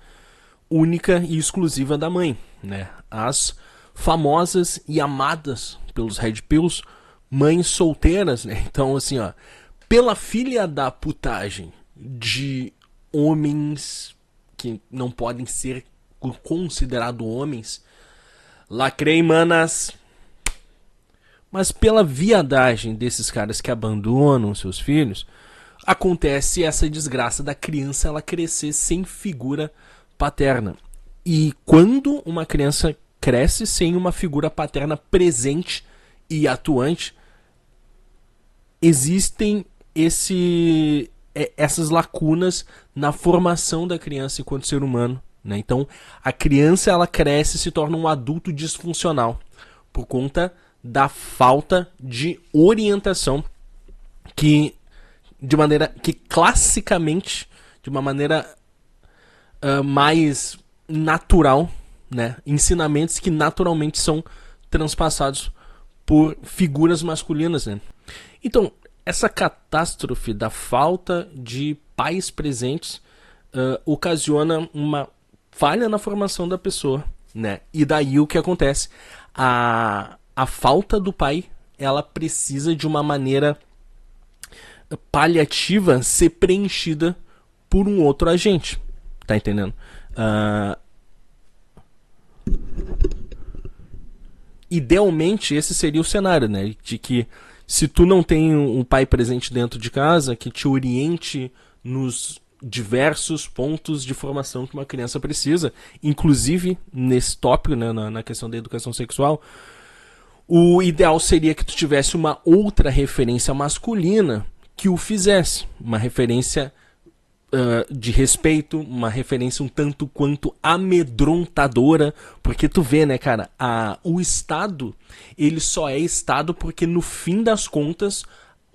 única e exclusiva da mãe, né? As famosas e amadas pelos Red Pills mães solteiras, né? Então, assim, ó, pela filha da putagem de homens que não podem ser considerados homens, lacrei, manas. Mas pela viadagem desses caras que abandonam seus filhos, acontece essa desgraça da criança ela crescer sem figura paterna. E quando uma criança cresce sem uma figura paterna presente e atuante, existem essas lacunas na formação da criança enquanto ser humano, né? Então a criança ela cresce e se torna um adulto disfuncional por conta da falta de orientação que classicamente, de uma maneira mais natural, né? Ensinamentos que naturalmente são transpassados por figuras masculinas, né? Então, essa catástrofe da falta de pais presentes ocasiona uma falha na formação da pessoa, né? E daí o que acontece? A falta do pai, ela precisa de uma maneira paliativa ser preenchida por um outro agente. Tá entendendo? Idealmente, esse seria o cenário, né? De que se tu não tem um pai presente dentro de casa que te oriente nos diversos pontos de formação que uma criança precisa, inclusive nesse tópico, né, na questão da educação sexual, o ideal seria que tu tivesse uma outra referência masculina que o fizesse. Uma referência de respeito, uma referência um tanto quanto amedrontadora, porque tu vê, né, cara, o Estado, ele só é Estado porque no fim das contas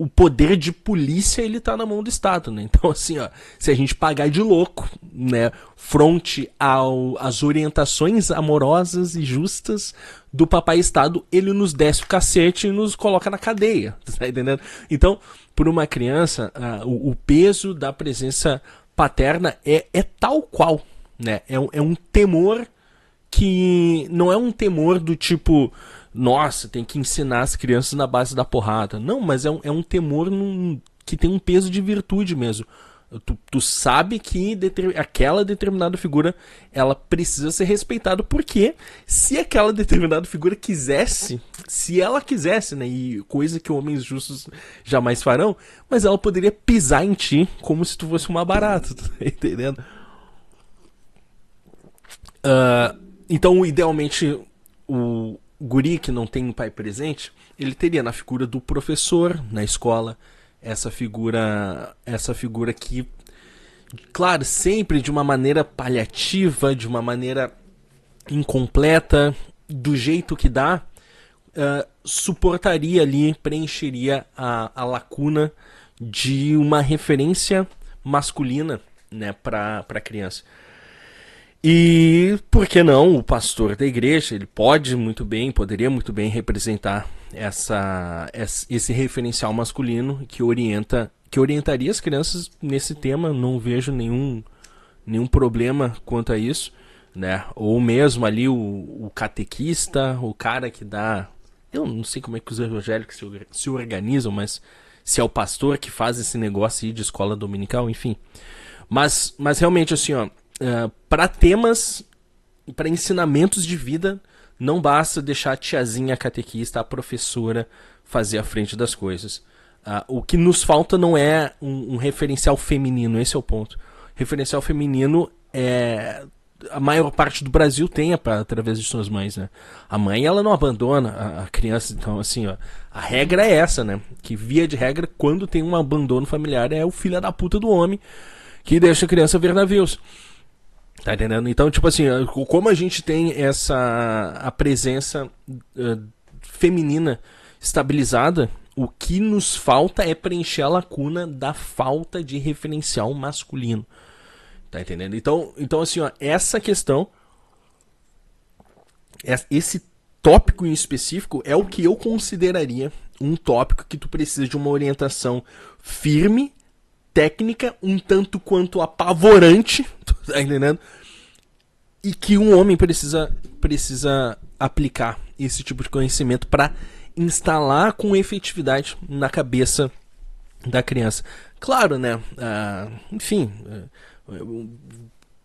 o poder de polícia, ele tá na mão do Estado, né? Então, assim, ó, se a gente pagar de louco, né, fronte às orientações amorosas e justas do papai Estado, ele nos desce o cacete e nos coloca na cadeia, tá entendendo? Então, por uma criança, o peso da presença paterna é tal qual, né? É um temor que não é um temor do tipo, nossa, tem que ensinar as crianças na base da porrada. Não, mas é um temor que tem um peso de virtude mesmo. Tu sabe que aquela determinada figura, ela precisa ser respeitada, porque se aquela determinada figura quisesse, se ela quisesse, né, e coisa que homens justos jamais farão, mas ela poderia pisar em ti como se tu fosse uma barata, tá entendendo? Então, idealmente, o guri que não tem um pai presente, ele teria na figura do professor na escola, essa figura que, claro, sempre de uma maneira paliativa, de uma maneira incompleta, do jeito que dá, suportaria ali, preencheria a lacuna de uma referência masculina, né, para a criança. E por que não o pastor da igreja? Ele poderia muito bem representar esse referencial masculino que orientaria as crianças nesse tema. Não vejo nenhum problema quanto a isso, né? Ou mesmo ali o catequista, o cara que dá... Eu não sei como é que os evangélicos se organizam, mas se é o pastor que faz esse negócio aí de escola dominical, enfim. Mas realmente, assim, ó, para temas, para ensinamentos de vida, não basta deixar a tiazinha, a catequista, a professora fazer a frente das coisas. O que nos falta não é um referencial feminino, esse é o ponto. Referencial feminino a maior parte do Brasil tem através de suas mães, né? A mãe, ela não abandona a criança, então, assim, ó, a regra é essa, né? Que, via de regra, quando tem um abandono familiar, é o filho da puta do homem que deixa a criança ver navios. Tá entendendo? Então, tipo assim, como a gente tem a presença feminina estabilizada, o que nos falta é preencher a lacuna da falta de referencial masculino. Tá entendendo? Então assim, ó, essa questão, esse tópico em específico é o que eu consideraria um tópico que tu precisa de uma orientação firme, técnica, um tanto quanto apavorante, tá entendendo? E que um homem precisa aplicar esse tipo de conhecimento para instalar com efetividade na cabeça da criança. Claro, né? Enfim,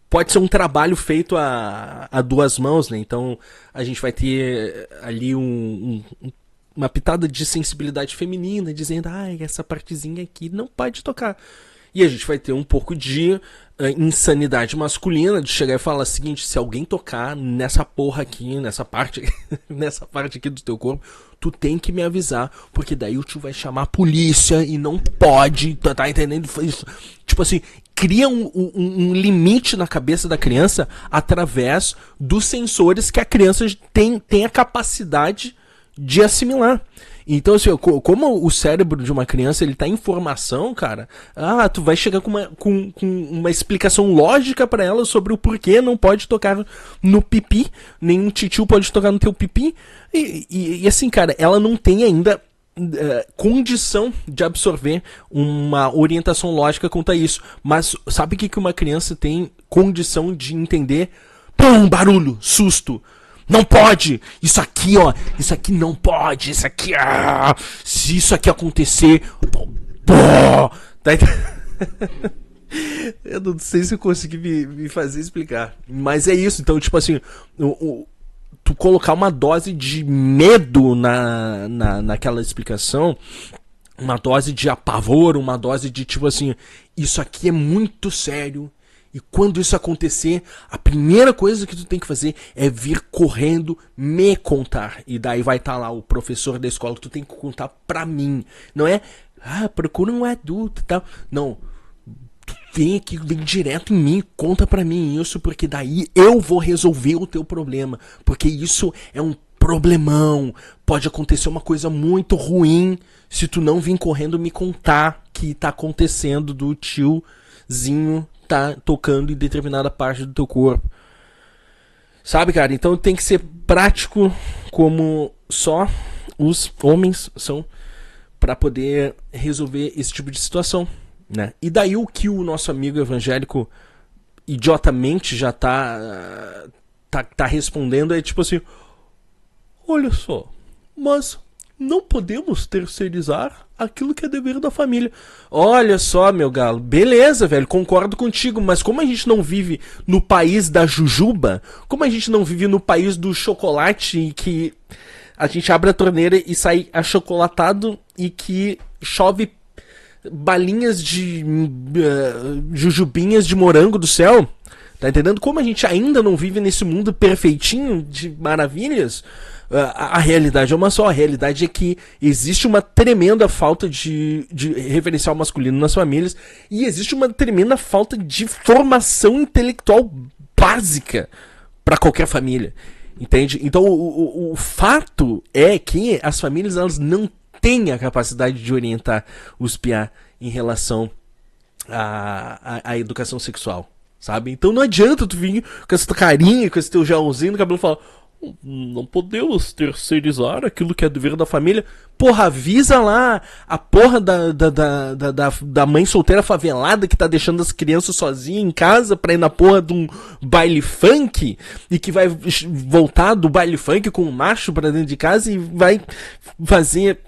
pode ser um trabalho feito a duas mãos, né? Então a gente vai ter ali uma pitada de sensibilidade feminina, dizendo, essa partezinha aqui não pode tocar. E a gente vai ter um pouco de insanidade masculina, de chegar e falar o seguinte: se alguém tocar nessa porra aqui, nessa parte aqui do teu corpo, tu tem que me avisar, porque daí o tio vai chamar a polícia e não pode, tá entendendo? Isso, tipo assim, cria um limite na cabeça da criança através dos sensores que a criança tem a capacidade de assimilar. Então, assim, como o cérebro de uma criança, ele tá em formação, cara, tu vai chegar com uma explicação lógica pra ela sobre o porquê não pode tocar no pipi, nenhum titio pode tocar no teu pipi, e assim, cara, ela não tem ainda condição de absorver uma orientação lógica quanto a isso. Mas sabe o que uma criança tem condição de entender, pum, barulho, susto. Não pode! Isso aqui, ó, isso aqui não pode, isso aqui, se isso aqui acontecer, pô, tá Eu não sei se eu consegui me fazer explicar. Mas é isso, então, tipo assim, tu colocar uma dose de medo naquela explicação, uma dose de apavor, uma dose de tipo assim, isso aqui é muito sério. E quando isso acontecer, a primeira coisa que tu tem que fazer é vir correndo me contar. E daí vai estar lá o professor da escola que tu tem que contar pra mim. Não é, procura um adulto e tal. Não, tu vem aqui, vem direto em mim, conta pra mim isso, porque daí eu vou resolver o teu problema. Porque isso é um problemão. Pode acontecer uma coisa muito ruim se tu não vir correndo me contar que tá acontecendo do tiozinho tá tocando em determinada parte do teu corpo. Sabe, cara? Então tem que ser prático como só os homens são para poder resolver esse tipo de situação, né? E daí o que o nosso amigo evangélico idiotamente já tá respondendo é tipo assim: olha só, mas não podemos terceirizar aquilo que é dever da família. Olha só, meu galo, beleza, velho, concordo contigo, mas como a gente não vive no país da jujuba, como a gente não vive no país do chocolate, que a gente abre a torneira e sai achocolatado e que chove balinhas de jujubinhas de morango do céu, tá entendendo? Como a gente ainda não vive nesse mundo perfeitinho de maravilhas, a realidade é uma só. A realidade é que existe uma tremenda falta de referencial masculino nas famílias e existe uma tremenda falta de formação intelectual básica para qualquer família, entende? Então o fato é que as famílias, elas não têm a capacidade de orientar os piá em relação à educação sexual, sabe? Então não adianta tu vir com essa carinha, com esse teu gelzinho no cabelo e falar: não podemos terceirizar aquilo que é dever da família. Porra, avisa lá a porra da mãe solteira favelada que tá deixando as crianças sozinhas em casa pra ir na porra de um baile funk e que vai voltar do baile funk com um macho pra dentro de casa e vai fazer,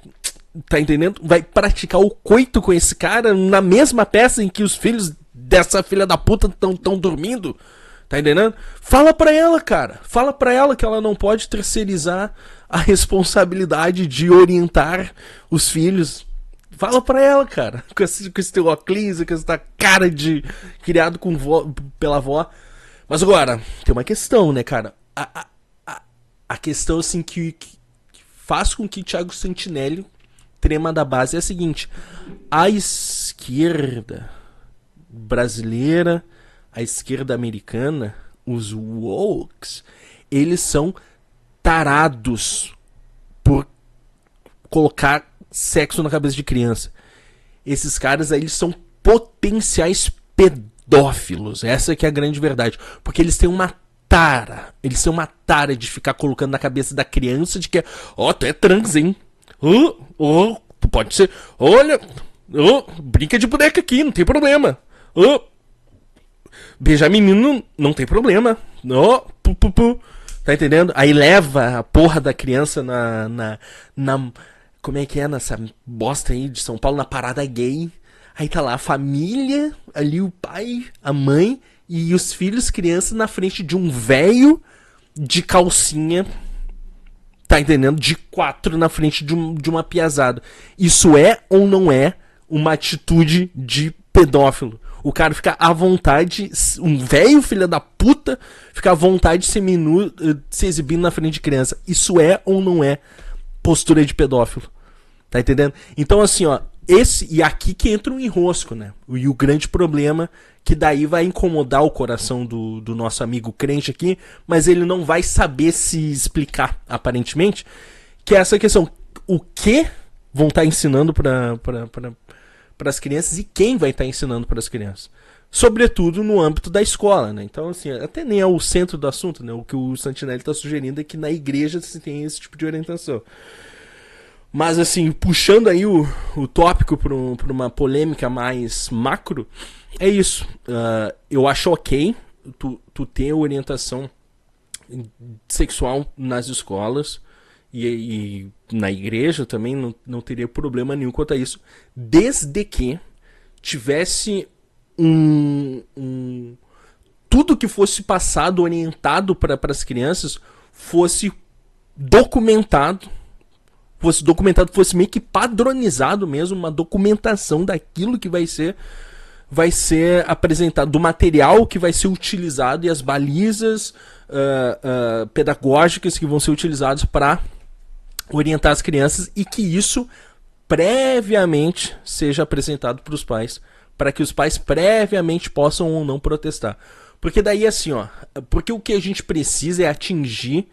tá entendendo? Vai praticar o coito com esse cara na mesma peça em que os filhos dessa filha da puta estão dormindo. Tá entendendo? Fala pra ela, cara. Fala pra ela que ela não pode terceirizar a responsabilidade de orientar os filhos. Fala pra ela, cara. Com esse teu óculos, com essa cara de criado pela avó. Mas agora, tem uma questão, né, cara? A questão, assim, que faz com que Thiago Santinelli trema da base é a seguinte: a esquerda brasileira, a esquerda americana, os wokes, eles são tarados por colocar sexo na cabeça de criança. Esses caras aí, eles são potenciais pedófilos. Essa que é a grande verdade. Porque eles têm uma tara. Eles têm uma tara de ficar colocando na cabeça da criança de que tu é trans, hein? Tu pode ser. Olha, brinca de boneca aqui, não tem problema. Beijar menino não tem problema. Tá entendendo? Aí leva a porra da criança na como é que é? Nessa bosta aí de São Paulo, na parada gay. Aí tá lá a família, ali o pai, a mãe e os filhos, crianças, na frente de um velho de calcinha. Tá entendendo? De 4 na frente de uma piazada. Isso é ou não é uma atitude de pedófilo? O cara fica à vontade, um velho filho da puta, fica à vontade de se exibindo na frente de criança. Isso é ou não é postura de pedófilo? Tá entendendo? Então, assim, ó, e aqui que entra um enrosco, né? E o grande problema, que daí vai incomodar o coração do nosso amigo crente aqui, mas ele não vai saber se explicar, aparentemente, que é essa questão: o que vão estar ensinando para as crianças e quem vai estar ensinando para as crianças, sobretudo no âmbito da escola, né? Então, assim, até nem é o centro do assunto, né? O que o Santinelli está sugerindo é que na igreja se tem esse tipo de orientação. Mas, assim, puxando aí o tópico para uma polêmica mais macro, é isso. Eu acho ok tu ter orientação sexual nas escolas e na igreja também não teria problema nenhum quanto a isso, desde que tivesse tudo que fosse passado, orientado para as crianças, fosse documentado, fosse meio que padronizado mesmo, uma documentação daquilo que vai ser apresentado, do material que vai ser utilizado e as balizas pedagógicas que vão ser utilizadas para orientar as crianças, e que isso previamente seja apresentado para os pais, para que os pais previamente possam ou não protestar. Porque daí assim, porque o que a gente precisa é atingir...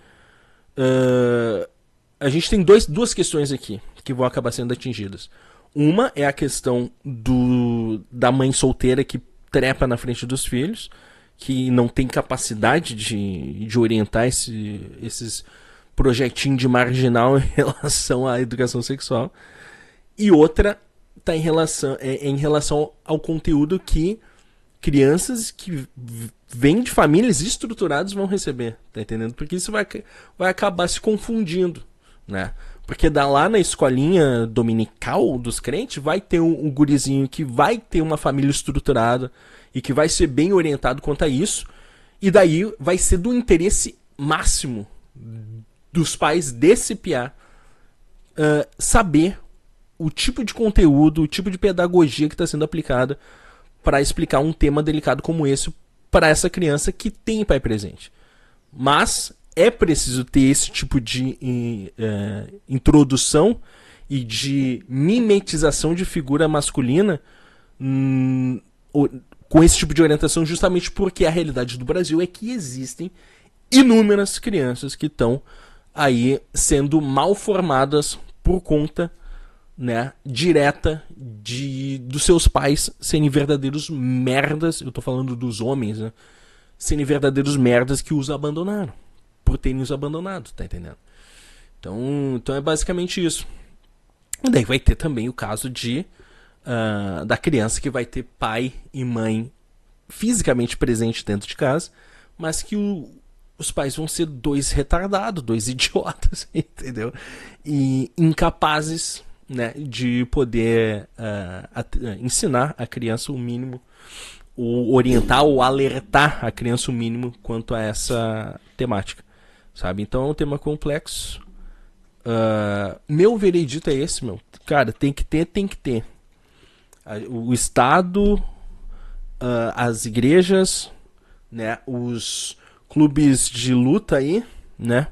a gente tem duas questões aqui que vão acabar sendo atingidas. Uma é a questão da mãe solteira que trepa na frente dos filhos, que não tem capacidade de orientar esses projetinhos de marginal em relação à educação sexual. E outra está em relação ao conteúdo que crianças que vêm de famílias estruturadas vão receber, tá entendendo? Porque isso vai acabar se confundindo, né? Porque lá na escolinha dominical dos crentes vai ter um gurizinho que vai ter uma família estruturada e que vai ser bem orientado quanto a isso, e daí vai ser do interesse máximo dos pais desse piá saber o tipo de conteúdo, o tipo de pedagogia que está sendo aplicada para explicar um tema delicado como esse para essa criança que tem pai presente. Mas é preciso ter esse tipo de introdução e de mimetização de figura masculina com esse tipo de orientação, justamente porque a realidade do Brasil é que existem inúmeras crianças que estão aí sendo mal formadas por conta, né, direta dos seus pais serem verdadeiros merdas. Eu tô falando dos homens, né, serem verdadeiros merdas que os abandonaram, por terem os abandonado, tá entendendo? Então é basicamente isso. E daí vai ter também o caso da criança que vai ter pai e mãe fisicamente presentes dentro de casa, mas que os pais vão ser dois retardados, dois idiotas, entendeu? E incapazes, né, de poder ensinar a criança o mínimo, ou orientar ou alertar a criança o mínimo quanto a essa temática, sabe? Então é um tema complexo. Meu veredito é esse, cara, tem que ter. O Estado, as igrejas, né, os clubes de luta aí, né,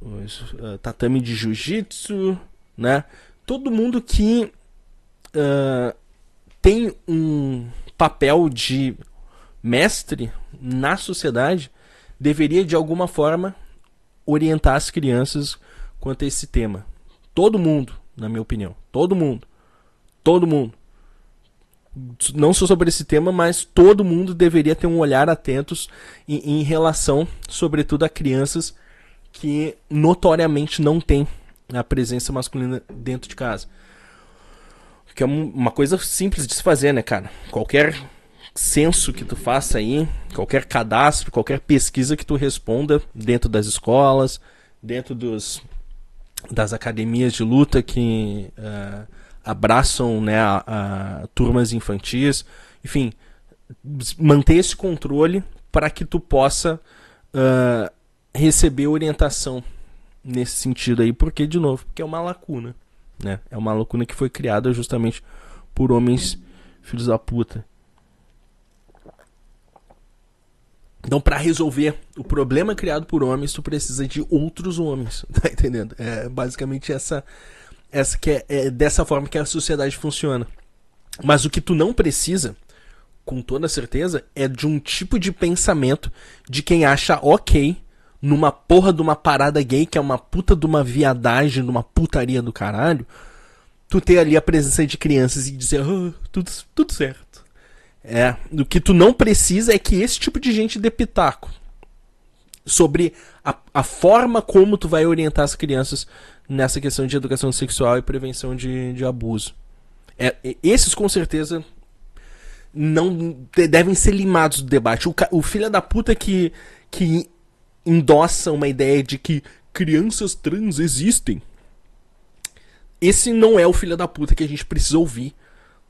os tatame de jiu-jitsu, né, todo mundo que tem um papel de mestre na sociedade deveria de alguma forma orientar as crianças quanto a esse tema. Todo mundo, na minha opinião, todo mundo, não só sobre esse tema, mas todo mundo deveria ter um olhar atentos em relação, sobretudo, a crianças que notoriamente não têm a presença masculina dentro de casa. Que é uma coisa simples de se fazer, né, cara? Qualquer censo que tu faça aí, qualquer cadastro, qualquer pesquisa que tu responda dentro das escolas, dentro das academias de luta que abraçam, né, turmas infantis, enfim, manter esse controle para que tu possa receber orientação nesse sentido aí, porque, de novo, porque é uma lacuna, né? É uma lacuna que foi criada justamente por homens filhos da puta. Então, para resolver o problema criado por homens, tu precisa de outros homens, tá entendendo? É basicamente essa que é dessa forma que a sociedade funciona. Mas o que tu não precisa, com toda certeza, é de um tipo de pensamento de quem acha ok numa porra de uma parada gay, que é uma puta de uma viadagem, de uma putaria do caralho, tu ter ali a presença de crianças e dizer, tudo certo. O que tu não precisa é que esse tipo de gente dê pitaco sobre a forma como tu vai orientar as crianças nessa questão de educação sexual e prevenção de abuso. Esses, com certeza, não devem ser limados do debate. O filho da puta que endossa uma ideia de que crianças trans existem, esse não é o filho da puta que a gente precisa ouvir,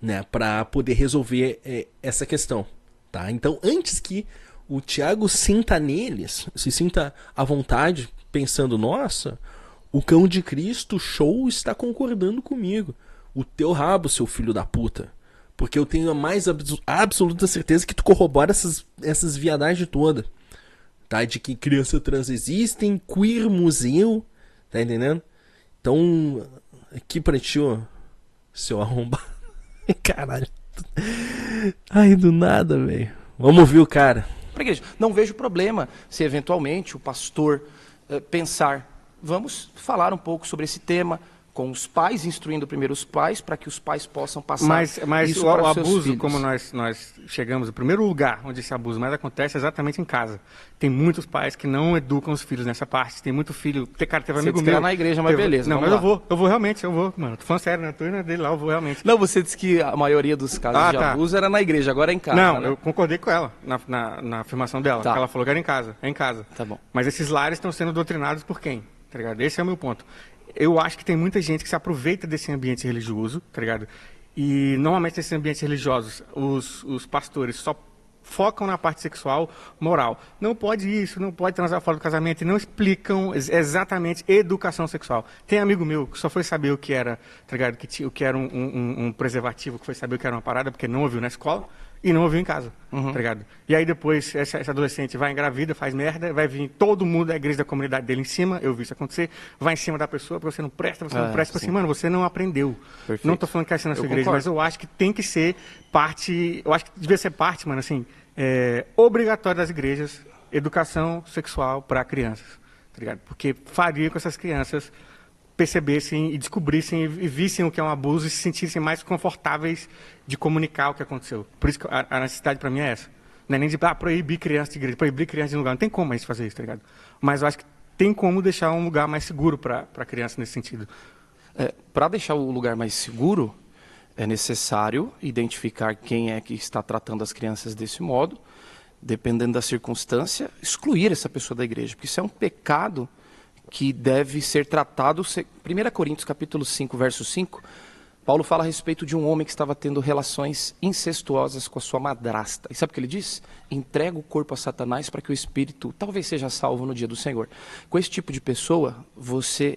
né, pra poder resolver essa questão, tá? Então, antes que o Thiago sinta neles, se sinta à vontade, pensando, nossa, o cão de Cristo show está concordando comigo. O teu rabo, seu filho da puta. Porque eu tenho a mais absoluta certeza que tu corrobora essas viadagens todas. Tá? De que criança trans existem, queer museu, tá entendendo? Então, aqui pra ti, ó, seu arrombado. Caralho. Ai, do nada, velho. Vamos ouvir o cara. Pra igreja. Não vejo problema se eventualmente o pastor pensar, vamos falar um pouco sobre esse tema com os pais, instruindo primeiro os pais, para que os pais possam passar mas isso o para os seus abuso, filhos. como nós chegamos, o primeiro lugar onde esse abuso mais acontece é exatamente em casa. Tem muitos pais que não educam os filhos nessa parte. Tem muito filho... Cara, teve amigo meu... na igreja, mas beleza. Não, mas eu vou realmente, mano. Tô falando sério, né? Tô indo dele lá, eu vou realmente. Não, você disse que a maioria dos casos de abuso era na igreja, agora é em casa. Não, né? eu concordei com ela na afirmação dela. Tá. Que ela falou que era em casa. É em casa. Tá bom. Mas esses lares estão sendo doutrinados por quem? Tá ligado? Esse é o meu ponto. Eu acho que tem muita gente que se aproveita desse ambiente religioso, tá ligado? E normalmente nesses ambientes religiosos, os pastores só focam na parte sexual, moral. Não pode isso, não pode transar fora do casamento, e não explicam exatamente educação sexual. Tem amigo meu que só foi saber o que era, tá ligado? O que era um preservativo, que foi saber o que era uma parada, porque não ouviu na escola. E não ouviu em casa, tá ligado? E aí depois, essa adolescente vai engravida, faz merda, vai vir todo mundo da igreja da comunidade dele em cima, eu vi isso acontecer, vai em cima da pessoa, porque você não presta, tipo assim, mano, você não aprendeu. Perfeito. Não tô falando que é assim na sua igreja, concordo. mas eu acho que tem que ser parte, eu acho que devia ser parte, mano, assim, obrigatória das igrejas, educação sexual para crianças, tá ligado? Porque faria com essas crianças percebessem e descobrissem e vissem o que é um abuso e se sentissem mais confortáveis de comunicar o que aconteceu. Por isso que a necessidade para mim é essa. Não é nem de proibir criança de igreja, proibir criança de um lugar. Não tem como a gente fazer isso, tá ligado? Mas eu acho que tem como deixar um lugar mais seguro para criança nesse sentido. Para deixar o lugar mais seguro, é necessário identificar quem é que está tratando as crianças desse modo, dependendo da circunstância, excluir essa pessoa da igreja, porque isso é um pecado que deve ser tratado. 1 Coríntios capítulo 5, verso 5, Paulo fala a respeito de um homem que estava tendo relações incestuosas com a sua madrasta. E sabe o que ele diz? Entrega o corpo a Satanás para que o espírito talvez seja salvo no dia do Senhor. Com esse tipo de pessoa, você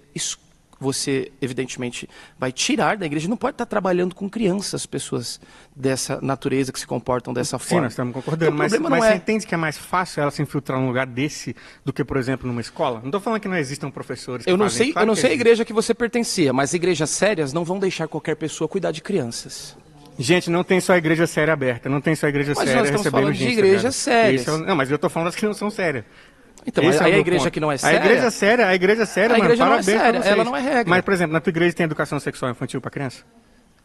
evidentemente vai tirar da igreja. Não pode estar trabalhando com crianças, pessoas dessa natureza que se comportam dessa Sim, forma. nós estamos concordando, mas você entende que é mais fácil ela se infiltrar num lugar desse do que, por exemplo, numa escola? Não estou falando que não existam professores que Eu não fazem, sei, claro eu não que sei a existe. igreja que você pertencia, mas igrejas sérias não vão deixar qualquer pessoa cuidar de crianças. Gente, não tem só a igreja séria aberta, não tem só a igreja Mas séria nós estamos recebendo falando de gente, igrejas tá sérias. ligado? Não, mas eu estou falando das que não são sérias. Então, Esse é o aí a meu igreja ponto. que não é séria... A igreja séria, A mano, igreja não é parabéns pra séria, vocês. ela não é regra. Mas, por exemplo, na tua igreja tem educação sexual infantil para criança?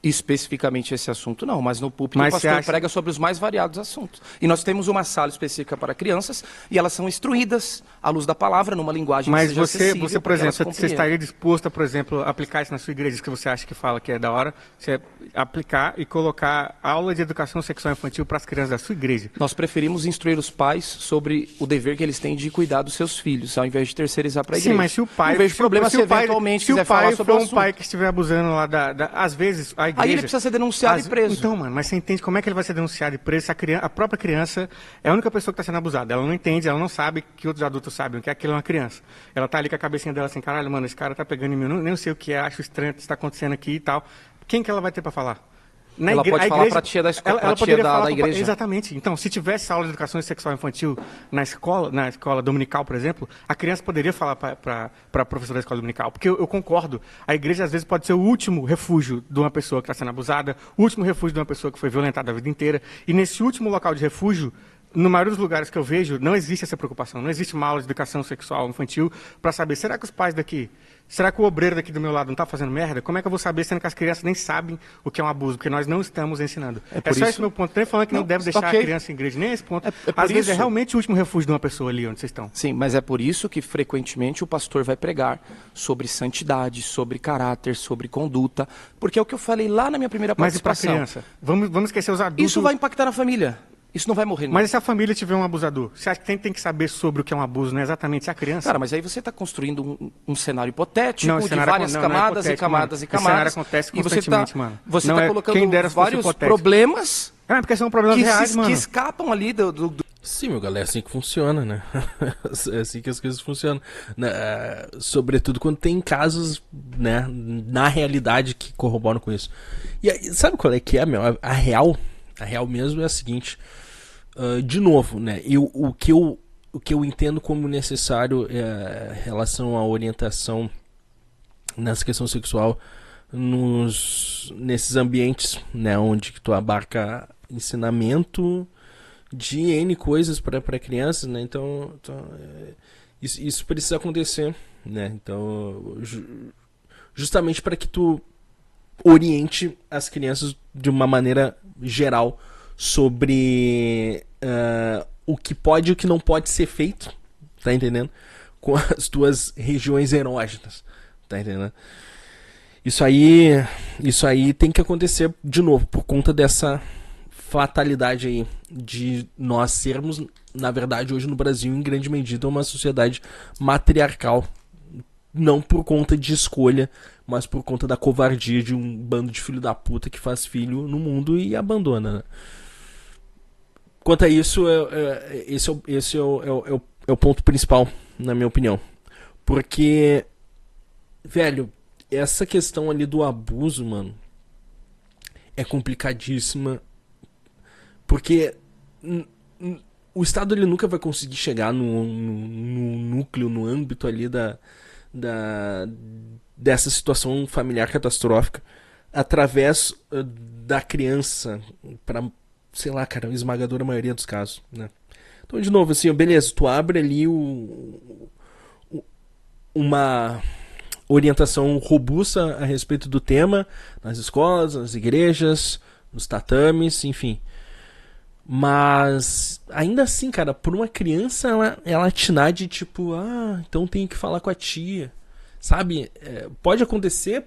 Especificamente esse assunto não, mas no púlpito Mas o pastor você acha- prega sobre os mais variados assuntos. E nós temos uma sala específica para crianças e elas são instruídas à luz da palavra, numa linguagem Mas que seja você, acessível por para que exemplo, elas você compreendam. estaria disposto a, por exemplo, aplicar isso na sua igreja, isso que você acha que fala que é da hora, você aplicar e colocar aula de educação sexual infantil para as crianças da sua igreja? Nós preferimos instruir os pais sobre o dever que eles têm de cuidar dos seus filhos, ao invés de terceirizar para a igreja. Sim, mas se o pai... Não vejo problema se o pai, eventualmente se quiser o pai falar sobre o for um assunto. pai que estiver abusando lá às vezes, a igreja... Aí ele precisa ser denunciado e preso. Então, mano, mas você entende como é que ele vai ser denunciado e preso se a própria criança é a única pessoa que está sendo abusada. Ela não entende, ela não sabe que outros adultos sabem que aquilo é uma criança. Ela tá ali com a cabecinha dela assim, caralho, mano, esse cara tá pegando em mim, eu nem sei o que é, acho estranho o que está acontecendo aqui e tal. Quem que ela vai ter para falar? Ela pode falar pra tia da escola, pra tia poderia da falar pra- igreja. Exatamente. Então, se tivesse aula de educação sexual infantil na escola dominical, por exemplo, a criança poderia falar para a professora da escola dominical. Porque eu concordo, a igreja às vezes pode ser o último refúgio de uma pessoa que está sendo abusada, o último refúgio de uma pessoa que foi violentada a vida inteira. E nesse último local de refúgio, no maioria dos lugares que eu vejo, não existe essa preocupação. Não existe uma aula de educação sexual infantil para saber, será que os pais daqui, será que o obreiro daqui do meu lado não está fazendo merda? Como é que eu vou saber, sendo que as crianças nem sabem o que é um abuso? Porque nós não estamos ensinando. É só esse meu ponto. Nem falando que não deve deixar a criança em igreja, nem esse ponto. Às vezes é realmente o último refúgio de uma pessoa ali onde vocês estão. Sim, mas é por isso que frequentemente o pastor vai pregar sobre santidade, sobre caráter, sobre conduta, porque é o que eu falei lá na minha primeira Mas e para a participação. criança? Vamos esquecer os adultos. Isso vai impactar na família. Isso não vai morrer. Não. Mas e se a família tiver um abusador? Você acha que tem que saber sobre o que é um abuso, não é exatamente a criança? Cara, mas aí você está construindo um cenário hipotético Não, de cenário várias não é camadas hipotético, e camadas mano. e camadas. Esse cenário acontece constantemente, mano. Você Não está é colocando quem dera se fosse vários hipotético. problemas Porque são problemas reais, mano. que escapam ali do... Sim, meu galera, é assim que funciona, né? É assim que as coisas funcionam. Sobretudo quando tem casos, né, na realidade que corroboram com isso. E aí, sabe qual é que é, meu? A real mesmo é a seguinte. De novo, né? O que eu entendo como necessário em relação à orientação nessa questão sexual nesses ambientes, né, onde tu abarca ensinamento de N coisas para crianças, né? Então isso precisa acontecer, né? Então, justamente para que tu oriente as crianças de uma maneira geral sobre o que pode e o que não pode ser feito, tá entendendo? Com as tuas regiões erógenas, tá entendendo? Isso aí tem que acontecer de novo, por conta dessa fatalidade aí de nós sermos, na verdade, hoje no Brasil, em grande medida, uma sociedade matriarcal. Não por conta de escolha, mas por conta da covardia de um bando de filho da puta que faz filho no mundo e abandona, né? Quanto a isso, esse é o ponto principal, na minha opinião. Porque, velho, essa questão ali do abuso, mano, é complicadíssima. Porque o Estado ele nunca vai conseguir chegar no núcleo, no âmbito ali dessa situação familiar catastrófica através da criança, para, sei lá, cara, a esmagadora maioria dos casos, né? Então, de novo, assim, beleza, tu abre ali uma orientação robusta a respeito do tema nas escolas, nas igrejas, nos tatames, enfim. Mas ainda assim, cara, por uma criança ela atinar de tipo, então tem que falar com a tia, sabe? Pode acontecer,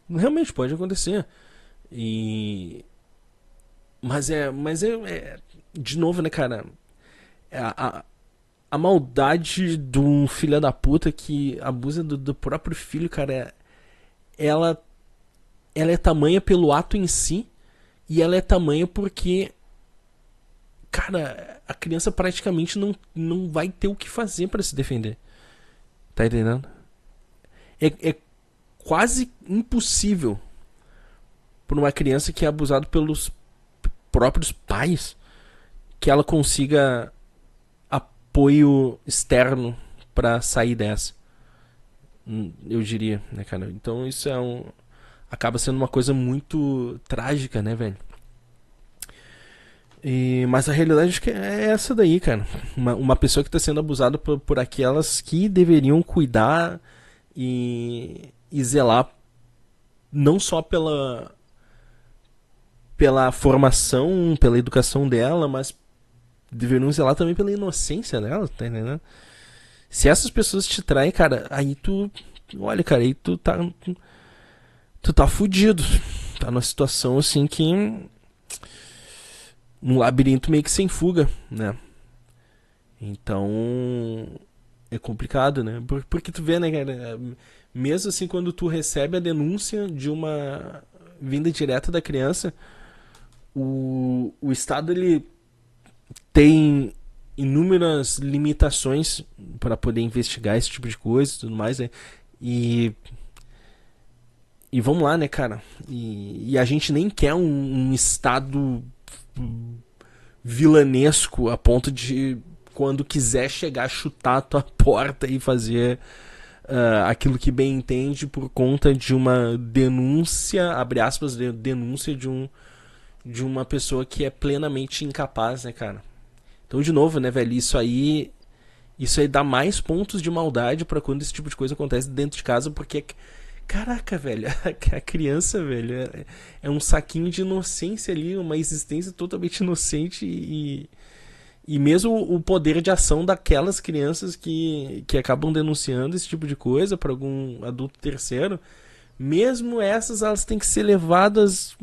realmente pode acontecer. Mas de novo, né, cara? A maldade de um filho da puta que abusa do próprio filho, cara, ela é tamanha pelo ato em si, e ela é tamanha porque, cara, a criança praticamente não vai ter o que fazer pra se defender. Tá entendendo? É quase impossível por uma criança que é abusada pelos próprios pais que ela consiga apoio externo pra sair dessa. Eu diria, né, cara? Então isso acaba sendo uma coisa muito trágica, né, velho? Mas a realidade acho que é essa daí, cara. Uma pessoa que está sendo abusada por aquelas que deveriam cuidar e zelar não só pela formação, pela educação dela, mas deveriam zelar também pela inocência dela, tá entendendo? Se essas pessoas te traem, cara, aí olha, cara, aí tu tá fudido. Tá numa situação assim que um labirinto meio que sem fuga, né? Então é complicado, né? Porque tu vê, né, cara, mesmo assim quando tu recebe a denúncia de uma vinda direta da criança, o Estado ele tem inúmeras limitações para poder investigar esse tipo de coisa e tudo mais, né? E vamos lá, né, cara? E a gente nem quer um Estado vilanesco a ponto de, quando quiser chegar, chutar a tua porta e fazer aquilo que bem entende por conta de uma denúncia, abre aspas, denúncia de uma pessoa que é plenamente incapaz, né, cara? Então, de novo, né, velho, isso aí dá mais pontos de maldade pra quando esse tipo de coisa acontece dentro de casa, porque, caraca, velho, a criança, velho, é um saquinho de inocência ali, uma existência totalmente inocente e mesmo o poder de ação daquelas crianças que acabam denunciando esse tipo de coisa para algum adulto terceiro, mesmo essas, elas têm que ser levadas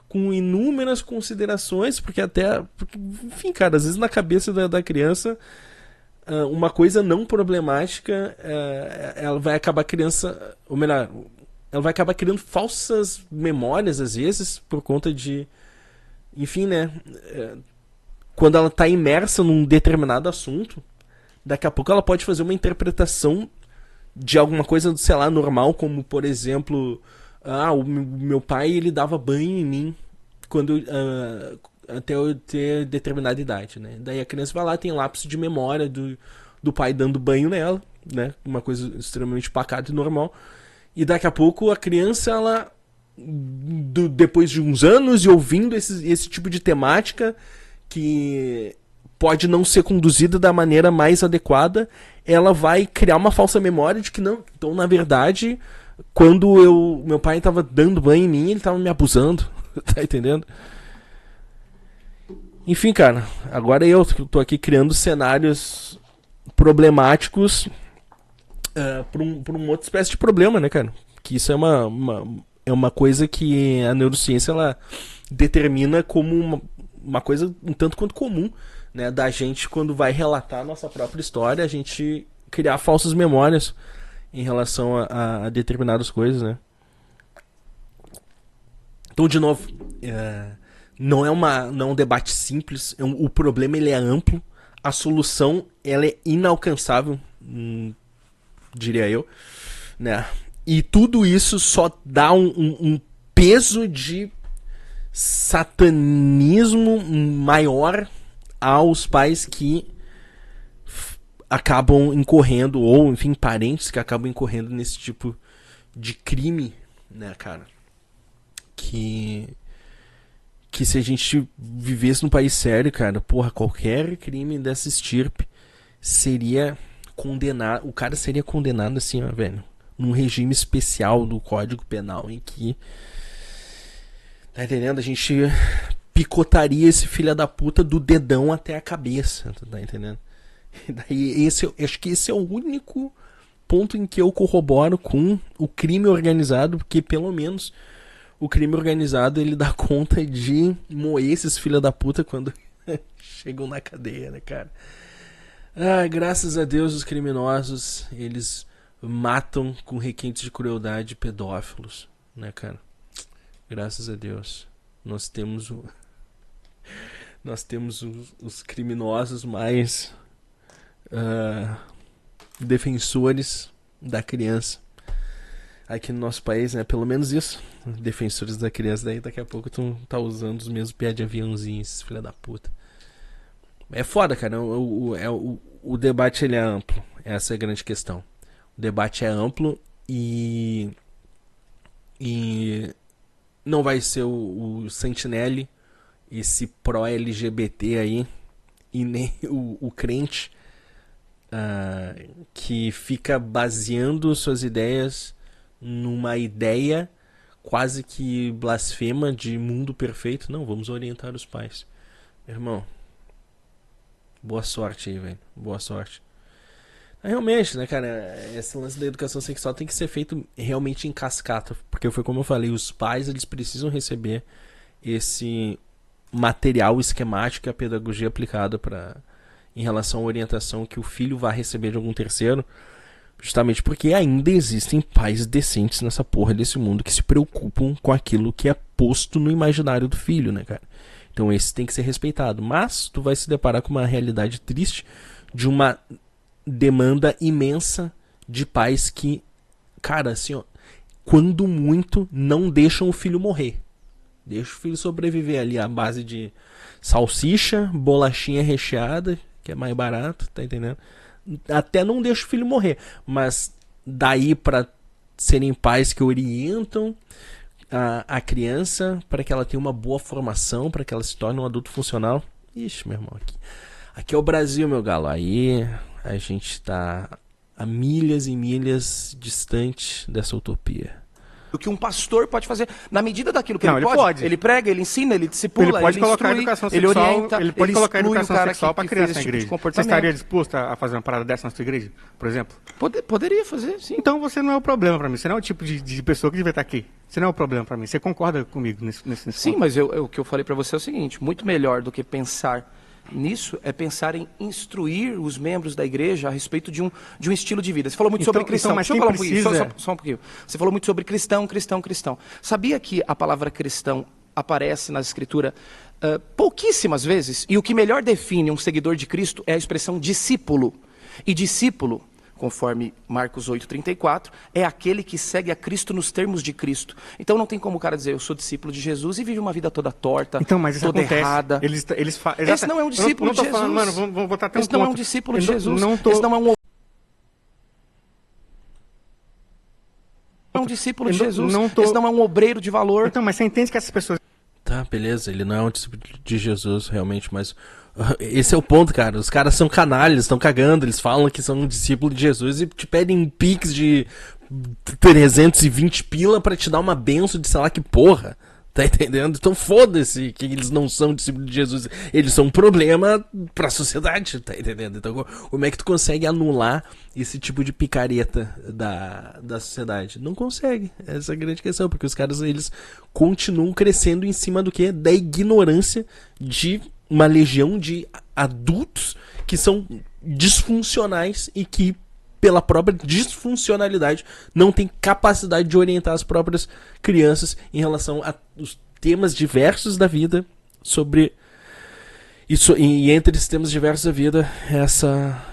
com inúmeras considerações, porque, enfim, cara, às vezes na cabeça da criança, uma coisa não problemática, ela vai acabar ela vai acabar criando falsas memórias, às vezes, por conta de, enfim, né, quando ela está imersa num determinado assunto, daqui a pouco ela pode fazer uma interpretação de alguma coisa, sei lá, normal, como, por exemplo, o meu pai, ele dava banho em mim quando até eu ter determinada idade, né? Daí a criança vai lá, tem lapso de memória do pai dando banho nela, né? Uma coisa extremamente pacata e normal. E daqui a pouco a criança, ela, depois de uns anos e ouvindo esse tipo de temática, que pode não ser conduzida da maneira mais adequada, ela vai criar uma falsa memória de que não. Então, na verdade, quando meu pai estava dando banho em mim, ele estava me abusando. Tá entendendo? Enfim, cara, agora eu tô aqui criando cenários problemáticos para uma outra espécie de problema, né, cara? Que isso é uma coisa que a neurociência ela determina como uma coisa um tanto quanto comum, né, da gente, quando vai relatar a nossa própria história, a gente criar falsas memórias em relação a determinadas coisas, né? Então, de novo, não é um debate simples, o problema ele é amplo, a solução ela é inalcançável, diria eu, né? E tudo isso só dá um peso de satanismo maior aos pais que acabam incorrendo, ou enfim, parentes que acabam incorrendo nesse tipo de crime, né, cara? Que se a gente vivesse num país sério, cara, porra, qualquer crime dessa estirpe seria condenado, o cara seria condenado assim, ó, velho, num regime especial do Código Penal, em que, tá entendendo? A gente picotaria esse filho da puta do dedão até a cabeça, tá entendendo? E daí acho que esse é o único ponto em que eu corroboro com o crime organizado, porque pelo menos o crime organizado ele dá conta de moer esses filha da puta quando chegam na cadeia, né, cara? Graças a Deus os criminosos, eles matam com requintes de crueldade pedófilos, né, cara? Graças a Deus. Nós temos os criminosos mais defensores da criança aqui no nosso país, né? Pelo menos isso. Defensores da criança, daí daqui a pouco tá usando os mesmos pés de aviãozinho, esses filha da puta. É foda, cara. O debate ele é amplo. Essa é a grande questão. O debate é amplo e não vai ser o Sentinelle, esse pró-LGBT aí, e nem o crente que fica baseando suas ideias numa ideia quase que blasfema de mundo perfeito. Não, vamos orientar os pais. Meu irmão, boa sorte aí, velho. Boa sorte. Realmente, né, cara, esse lance da educação sexual tem que ser feito realmente em cascata, porque foi como eu falei, os pais eles precisam receber esse material esquemático e a pedagogia aplicada em relação à orientação que o filho vai receber de algum terceiro, justamente porque ainda existem pais decentes nessa porra desse mundo que se preocupam com aquilo que é posto no imaginário do filho, né, cara? Então esse tem que ser respeitado, mas tu vai se deparar com uma realidade triste de uma demanda imensa de pais que, cara, assim, ó, quando muito, não deixam o filho morrer. Deixa o filho sobreviver ali à base de salsicha, bolachinha recheada, que é mais barato, tá entendendo? Até não deixa o filho morrer, mas daí pra serem pais que orientam a criança para que ela tenha uma boa formação, para que ela se torne um adulto funcional. Ixi, meu irmão, aqui. Aqui é o Brasil, meu galo. Aí a gente tá a milhas e milhas distante dessa utopia. O que um pastor pode fazer, na medida daquilo que Não, ele pode. Ele prega, ele ensina, ele discipula, Ele pode colocar instrui, educação ele sexual, orienta, ele pode colocar exclui o educação cara sexual para que criança fez na esse tipo de igreja. Você comportamento. estaria disposto a fazer uma parada dessa na sua igreja, por exemplo? Poderia fazer, sim. Então você não é o problema para mim. Você não é o tipo de pessoa que devia estar aqui. Você não é o problema para mim. Você concorda comigo nesse Sim, ponto? mas o que eu falei para você é o seguinte, muito melhor do que pensar nisso é pensar em instruir os membros da igreja a respeito de um estilo de vida. Você falou muito sobre cristão. mas Deixa eu quem falar um pouquinho, precisa... só um pouquinho. Você falou muito sobre cristão. Sabia que a palavra cristão aparece na Escritura pouquíssimas vezes? E o que melhor define um seguidor de Cristo é a expressão discípulo. E discípulo, conforme Marcos 8,34, é aquele que segue a Cristo nos termos de Cristo. Então não tem como o cara dizer, eu sou discípulo de Jesus e vive uma vida toda torta, Então, mas isso toda acontece. Eles Esse não é um discípulo de Jesus. Falando, mano, vamos botar até um Esse não é um ponto. discípulo de Eu Jesus. Não tô... Esse não é um discípulo de Jesus. Esse não é um obreiro de valor. Então, mas você entende que essas pessoas... Tá, beleza, ele não é um discípulo de Jesus realmente, mas esse é o ponto, cara. Os caras são canalhas, estão cagando, eles falam que são um discípulo de Jesus e te pedem pix de 320 pila pra te dar uma benção de sei lá que porra. Tá entendendo? Então foda-se que eles não são discípulos de Jesus. Eles são um problema pra sociedade, tá entendendo? Então como é que tu consegue anular esse tipo de picareta da sociedade? Não consegue. Essa é a grande questão, porque os caras, eles continuam crescendo em cima do quê? Da ignorância de uma legião de adultos que são disfuncionais e que, pela própria disfuncionalidade, não tem capacidade de orientar as próprias crianças em relação a os temas diversos da vida, sobre isso, e entre esses temas diversos da vida,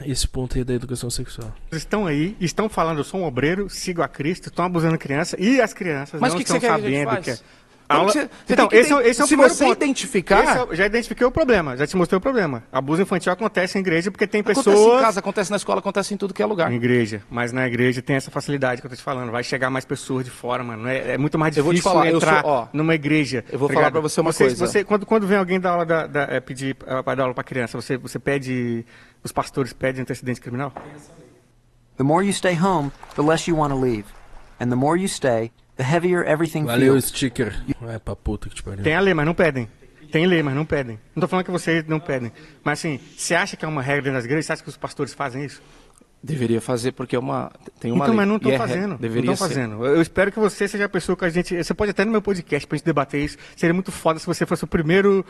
esse ponto aí da educação sexual. Estão aí, estão falando, eu sou um obreiro, sigo a Cristo, estão abusando de criança, e as crianças Mas não que estão você quer que a gente sabendo faz? que é... Então, esse é o se primeiro você ponto. identificar... Já identifiquei o problema, já te mostrei o problema. Abuso infantil acontece em igreja porque tem pessoas... Acontece em casa, acontece na escola, acontece em tudo que é lugar. Em igreja, mas na igreja tem essa facilidade que eu tô te falando. Vai chegar mais pessoas de fora, mano. É muito mais difícil Eu vou te falar, entrar numa igreja. Eu vou tá falar ligado? pra você uma coisa. Quando vem alguém dar aula pedir para dar aula pra criança, você pede... Os pastores pedem antecedente criminal? The more you stay home, the less you want to leave. And the more you stay, the heavier everything Valeu, feels. sticker. É pra puta que te pariu. Tem a lei, mas não pedem. Tem lei, mas não pedem. Não tô falando que vocês não pedem. Mas assim, você acha que é uma regra dentro das igrejas? Você acha que os pastores fazem isso? Deveria fazer, porque tem uma então, lei. mas não estão E fazendo. Deveria não estão fazendo. Eu espero que você seja a pessoa que a gente... Você pode até no meu podcast pra gente debater isso. Seria muito foda se você fosse o primeiro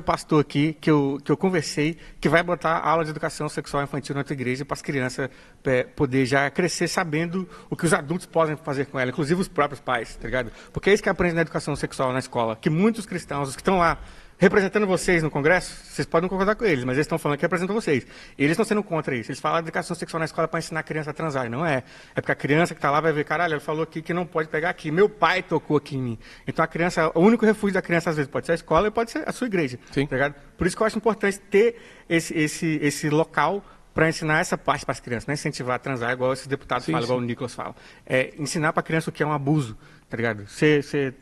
pastor aqui que eu conversei, que vai botar aula de educação sexual infantil na tua igreja para as crianças poder já crescer sabendo o que os adultos podem fazer com ela, inclusive os próprios pais, tá ligado? Porque é isso que aprende na educação sexual na escola. Que muitos cristãos, os que estão lá representando vocês no Congresso, vocês podem concordar com eles, mas eles estão falando que representam vocês. Eles estão sendo contra isso. Eles falam de educação sexual na escola para ensinar a criança a transar. Não é. É porque a criança que está lá vai ver, caralho, ele falou aqui que não pode pegar aqui. Meu pai tocou aqui em mim. Então a criança, o único refúgio da criança às vezes pode ser a escola e pode ser a sua igreja. Sim. Tá ligado? Por isso que eu acho importante ter esse local para ensinar essa parte para as crianças, não é incentivar a transar, igual esses deputados falam, igual o Nicolas fala. É ensinar para a criança o que é um abuso, tá ligado? Você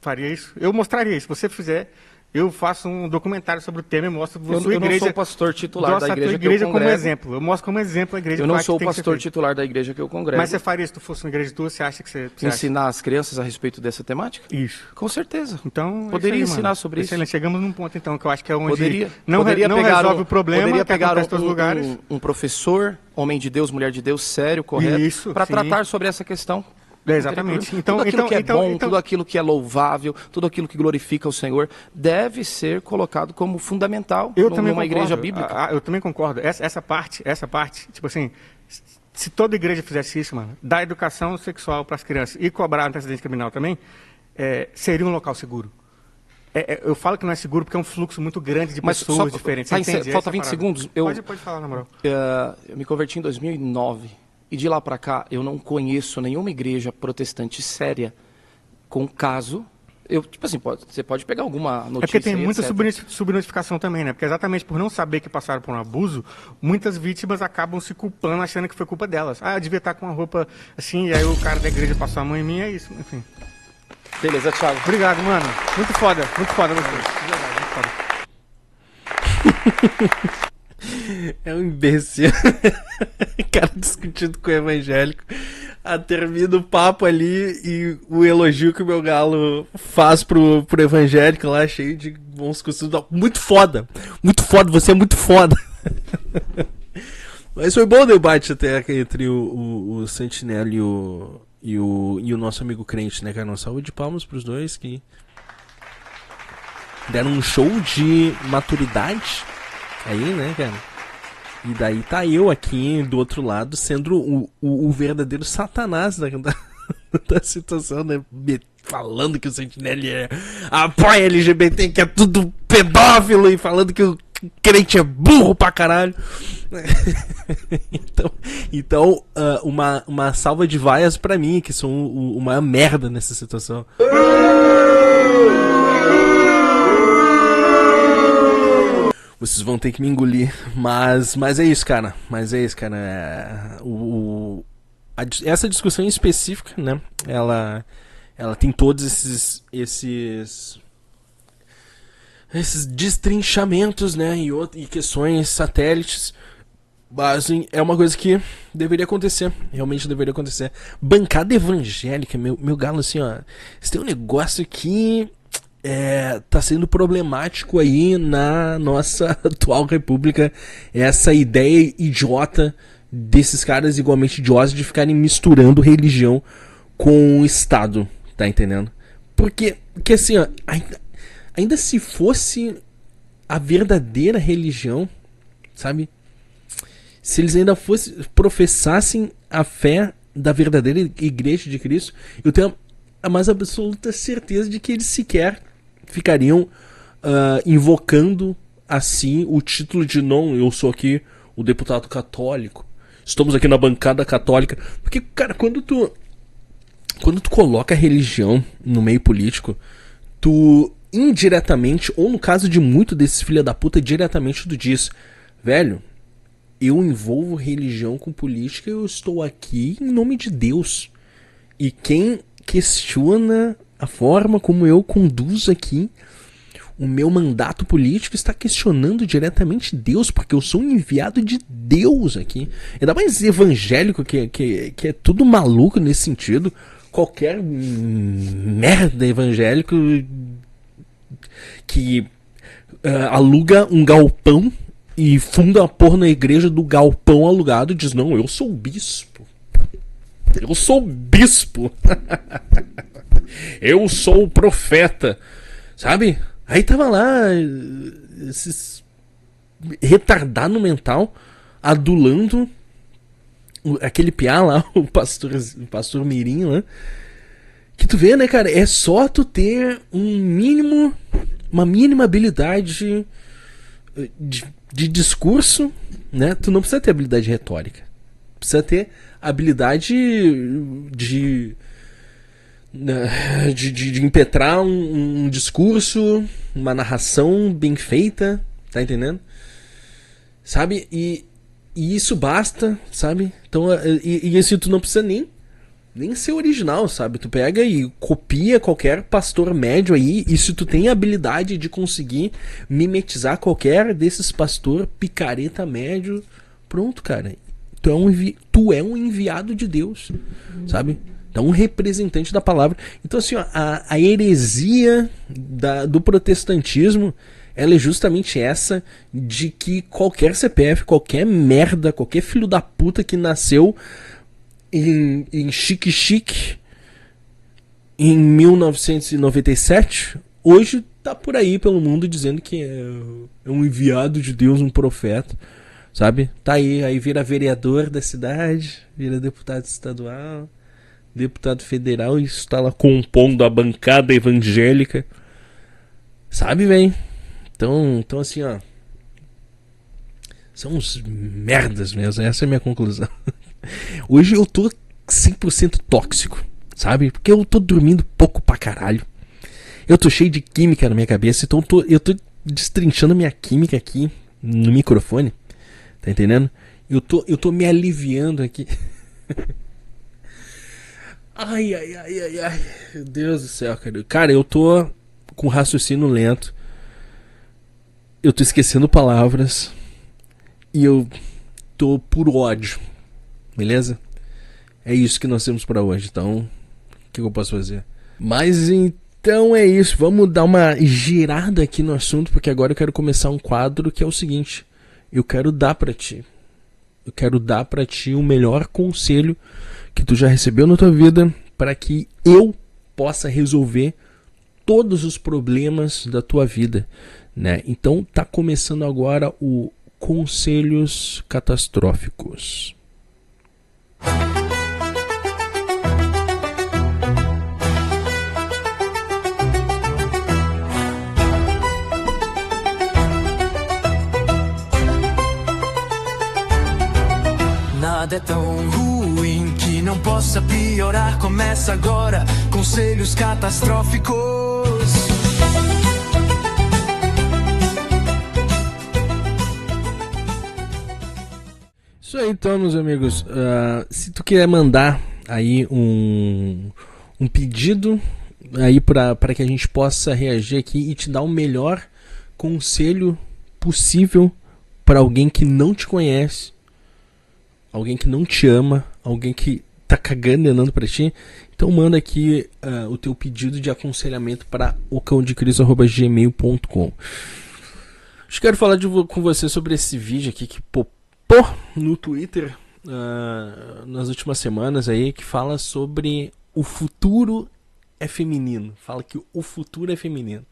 faria isso? Eu mostraria isso. Se você fizer, eu faço um documentário sobre o tema e mostro a sua igreja. Eu não sou o pastor titular da igreja que eu congrego. Como exemplo. Eu mostro como exemplo a igreja. Eu não sou o pastor titular da igreja que eu congrego. Mas você faria se tu fosse uma igreja tua, você acha que você ensinar as crianças a respeito dessa temática? Isso. Com certeza. Então, poderia ensinar sobre isso. Excelente. Chegamos num ponto então que eu acho que é onde poderia resolve o problema, poderia que pegar acontece nos lugares. Um professor, homem de Deus, mulher de Deus, sério, correto, para tratar sobre essa questão. Exatamente. Então, tudo aquilo que é bom, tudo aquilo que é louvável, tudo aquilo que glorifica o Senhor, deve ser colocado como fundamental numa igreja bíblica. Eu também concordo. Essa parte, tipo assim, se toda igreja fizesse isso, mano, dar educação sexual para as crianças e cobrar antecedente criminal também, seria um local seguro. Eu falo que não é seguro porque é um fluxo muito grande de pessoas diferentes. Falta 20 segundos. Pode falar, na moral. Eu me converti em 2009. E de lá para cá, eu não conheço nenhuma igreja protestante séria com caso... tipo assim, você pode pegar alguma notícia. É porque tem muita subnotificação também, né? Porque exatamente por não saber que passaram por um abuso, muitas vítimas acabam se culpando, achando que foi culpa delas. Eu devia estar com uma roupa assim, e aí o cara da igreja passou a mão em mim, é isso, enfim. Beleza, Thiago. Obrigado, mano. Muito foda você. De verdade, muito foda. É um imbecil. Cara discutindo com o evangélico. Termina o papo ali e o elogio que o meu galo faz pro evangélico lá, cheio de bons costumes. Muito foda, você é muito foda. Mas foi bom o debate até entre o Sentinela e o nosso amigo crente, né, cara? Salve de palmas pros dois que deram um show de maturidade aí, né, cara? E daí tá eu aqui do outro lado sendo o verdadeiro satanás da situação, né? Falando que o Sentinela apoia LGBT, que é tudo pedófilo, e falando que o crente é burro pra caralho. Então uma salva de vaias pra mim, que sou uma merda nessa situação. Vocês vão ter que me engolir. Mas é isso, cara. Essa discussão em específica, né? Ela tem todos esses destrinchamentos, né? E questões satélites. Mas é uma coisa que deveria acontecer. Realmente deveria acontecer. Bancada evangélica, meu galo, assim, ó. Esse tem um negócio que tá sendo problemático aí na nossa atual república, essa ideia idiota desses caras igualmente idiotas de ficarem misturando religião com o Estado, tá entendendo? Porque assim, ó, ainda se fosse a verdadeira religião, sabe? Se eles ainda professassem a fé da verdadeira igreja de Cristo, eu tenho a mais absoluta certeza de que eles sequer ficariam invocando assim o título de não, eu sou aqui o deputado católico, estamos aqui na bancada católica. Porque, cara, quando tu coloca a religião no meio político, tu indiretamente, ou no caso de muito desses filha da puta, diretamente tu diz, velho, eu envolvo religião com política, eu estou aqui em nome de Deus. E quem questiona a forma como eu conduzo aqui o meu mandato político está questionando diretamente Deus, porque eu sou um enviado de Deus aqui. Ainda mais evangélico, que é tudo maluco nesse sentido. Qualquer merda evangélico que aluga um galpão e funda a porra na igreja do galpão alugado diz, não, eu sou bispo. Eu sou bispo. Eu sou o profeta. Sabe? Aí tava lá esses retardado mental adulando aquele piá lá, o pastor Mirim lá. Que tu vê, né, cara? É só tu ter uma mínima habilidade de discurso, né? Tu não precisa ter habilidade retórica. Precisa ter habilidade de impetrar um discurso, uma narração bem feita, tá entendendo? Sabe? E isso basta, sabe? Então, e assim, tu não precisa nem ser original, sabe? Tu pega e copia qualquer pastor médio aí, e se tu tem a habilidade de conseguir mimetizar qualquer desses pastor picareta médio, pronto, cara. Tu é um enviado de Deus, sabe? Então, um representante da palavra. Então, assim, ó, a heresia do protestantismo, ela é justamente essa, de que qualquer CPF, qualquer merda, qualquer filho da puta que nasceu em Chique em 1997, hoje tá por aí pelo mundo dizendo que é um enviado de Deus, um profeta, sabe? Tá aí vira vereador da cidade, vira deputado estadual, deputado federal, e está lá compondo a bancada evangélica, sabe, velho? Então assim, ó, são uns merdas mesmo, essa é a minha conclusão. Hoje eu tô 100% tóxico, sabe? Porque eu tô dormindo pouco pra caralho. Eu tô cheio de química na minha cabeça, então eu tô destrinchando minha química aqui no microfone, tá entendendo? Eu tô me aliviando aqui. Ai, meu Deus do céu, cara. Cara, eu tô com raciocínio lento. Eu tô esquecendo palavras. e eu tô por ódio, beleza? É isso que nós temos pra hoje, então o que eu posso fazer? Mas então é isso, vamos dar uma girada aqui no assunto, porque agora eu quero começar um quadro que é o seguinte: eu quero dar pra ti o melhor conselho que tu já recebeu na tua vida, para que eu possa resolver todos os problemas da tua vida, né? Então tá começando agora o Conselhos Catastróficos. Nada é tão ruim que não possa piorar. Começa agora, Conselhos Catastróficos. Isso aí então, meus amigos. Se tu quiser mandar aí um pedido aí para que a gente possa reagir aqui e te dar o melhor conselho possível para alguém que não te conhece, alguém que não te ama, alguém que tá cagando e andando pra ti, então manda aqui o teu pedido de aconselhamento para ocãodecristo@gmail.com. Eu quero falar com você sobre esse vídeo aqui que popou no Twitter nas últimas semanas aí, que fala sobre o futuro é feminino. Fala que o futuro é feminino.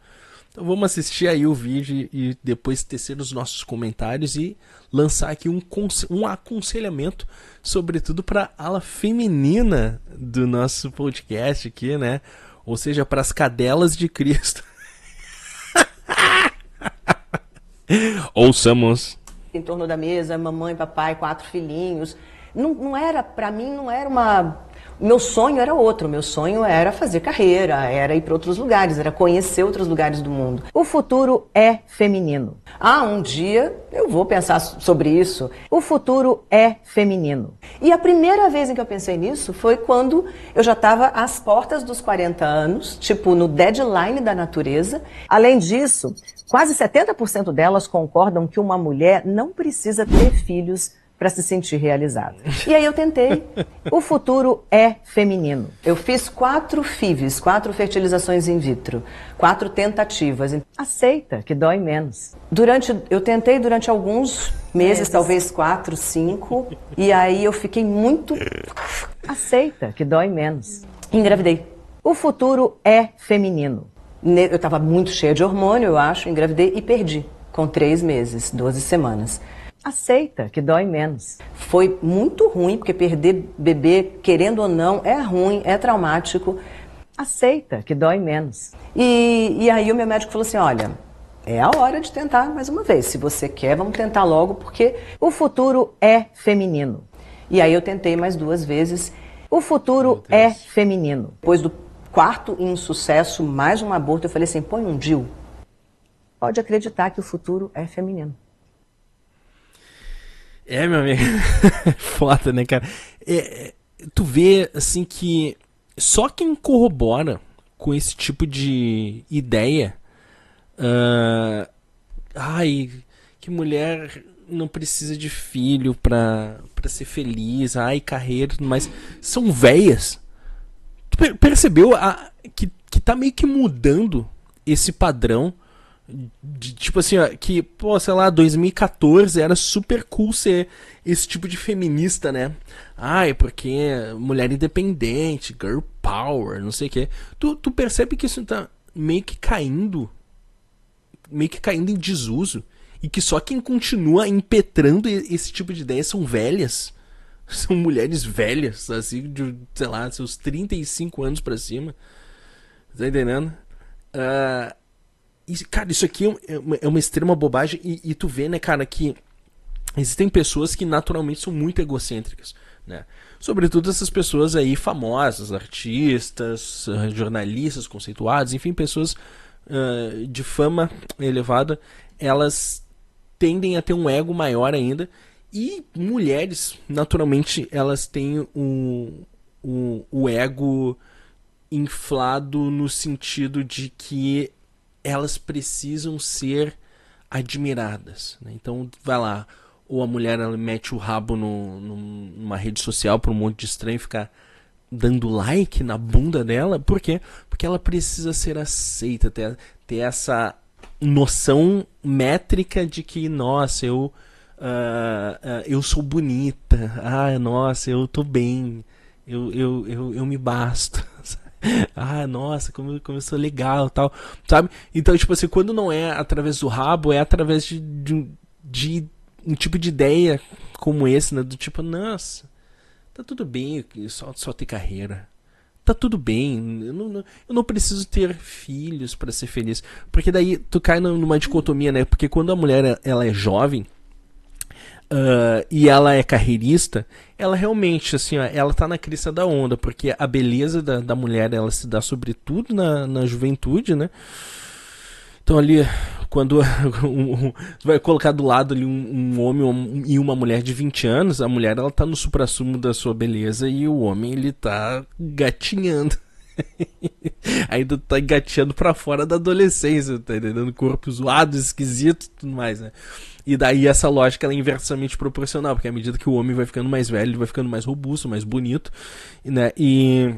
Então vamos assistir aí o vídeo e depois tecer os nossos comentários e lançar aqui um aconselhamento, sobretudo para a ala feminina do nosso podcast aqui, né? Ou seja, para as cadelas de Cristo. Ouçamos. Em torno da mesa, mamãe, papai, 4 filhinhos. Não era, para mim, não era uma... Meu sonho era outro, meu sonho era fazer carreira, era ir para outros lugares, era conhecer outros lugares do mundo. O futuro é feminino. Um dia eu vou pensar sobre isso. O futuro é feminino. E a primeira vez em que eu pensei nisso foi quando eu já estava às portas dos 40 anos, tipo no deadline da natureza. Além disso, quase 70% delas concordam que uma mulher não precisa ter filhos para se sentir realizada. E aí eu tentei. O futuro é feminino. Eu fiz 4 FIVs, 4 fertilizações in vitro, 4 tentativas. Aceita, que dói menos. Eu tentei durante alguns meses, talvez 4, 5, e aí eu fiquei muito... Aceita, que dói menos. Engravidei. O futuro é feminino. Eu estava muito cheia de hormônio, eu acho, engravidei e perdi, com 3 meses, 12 semanas. Aceita, que dói menos. Foi muito ruim, porque perder bebê, querendo ou não, é ruim, é traumático. Aceita, que dói menos. E aí o meu médico falou assim, olha, é a hora de tentar mais uma vez. Se você quer, vamos tentar logo, porque o futuro é feminino. E aí eu tentei mais 2 vezes. O futuro é feminino. Depois do 4º insucesso, mais um aborto, eu falei assim, põe um DIU. Pode acreditar que o futuro é feminino. Meu amigo, foda, né, cara? Tu vê, assim, que só quem corrobora com esse tipo de ideia, que mulher não precisa de filho pra ser feliz, carreira e tudo mais, são véias. Tu percebeu que tá meio que mudando esse padrão? Tipo assim, que, sei lá, 2014 era super cool ser esse tipo de feminista, né? Porque mulher independente, girl power, não sei o que. Tu percebe que isso tá meio que caindo em desuso, e que só quem continua impetrando esse tipo de ideia são velhas, são mulheres velhas, assim, de, sei lá, seus 35 anos pra cima. Tá entendendo? Cara, isso aqui é uma extrema bobagem, e tu vê, né, cara, que existem pessoas que naturalmente são muito egocêntricas, né? Sobretudo essas pessoas aí famosas, artistas, jornalistas conceituados, enfim, pessoas de fama elevada, elas tendem a ter um ego maior ainda, e mulheres, naturalmente, elas têm o ego inflado no sentido de que elas precisam ser admiradas, né? Então, vai lá, ou a mulher ela mete o rabo numa rede social para um monte de estranho ficar dando like na bunda dela. Por quê? Porque ela precisa ser aceita, ter essa noção métrica de que, nossa, eu sou bonita, nossa, eu tô bem, eu me basto. Nossa, como eu sou legal, tal, sabe? Então, tipo assim, quando não é através do rabo, é através de um tipo de ideia como esse, né? Do tipo, nossa, tá tudo bem só ter carreira. Tá tudo bem, eu não preciso ter filhos para ser feliz. Porque daí tu cai numa dicotomia, né? Porque quando a mulher ela é jovem, e ela é carreirista, ela realmente, assim, ó, ela tá na crista da onda, porque a beleza da mulher, ela se dá sobretudo na juventude, né? Então ali, quando tu vai colocar do lado ali um homem e uma mulher de 20 anos, a mulher ela tá no suprassumo da sua beleza e o homem ele tá gatinhando. Ainda tá engateando pra fora da adolescência, tá entendendo? Corpo zoado, esquisito e tudo mais, né? E daí essa lógica ela é inversamente proporcional, porque à medida que o homem vai ficando mais velho, ele vai ficando mais robusto, mais bonito, né? E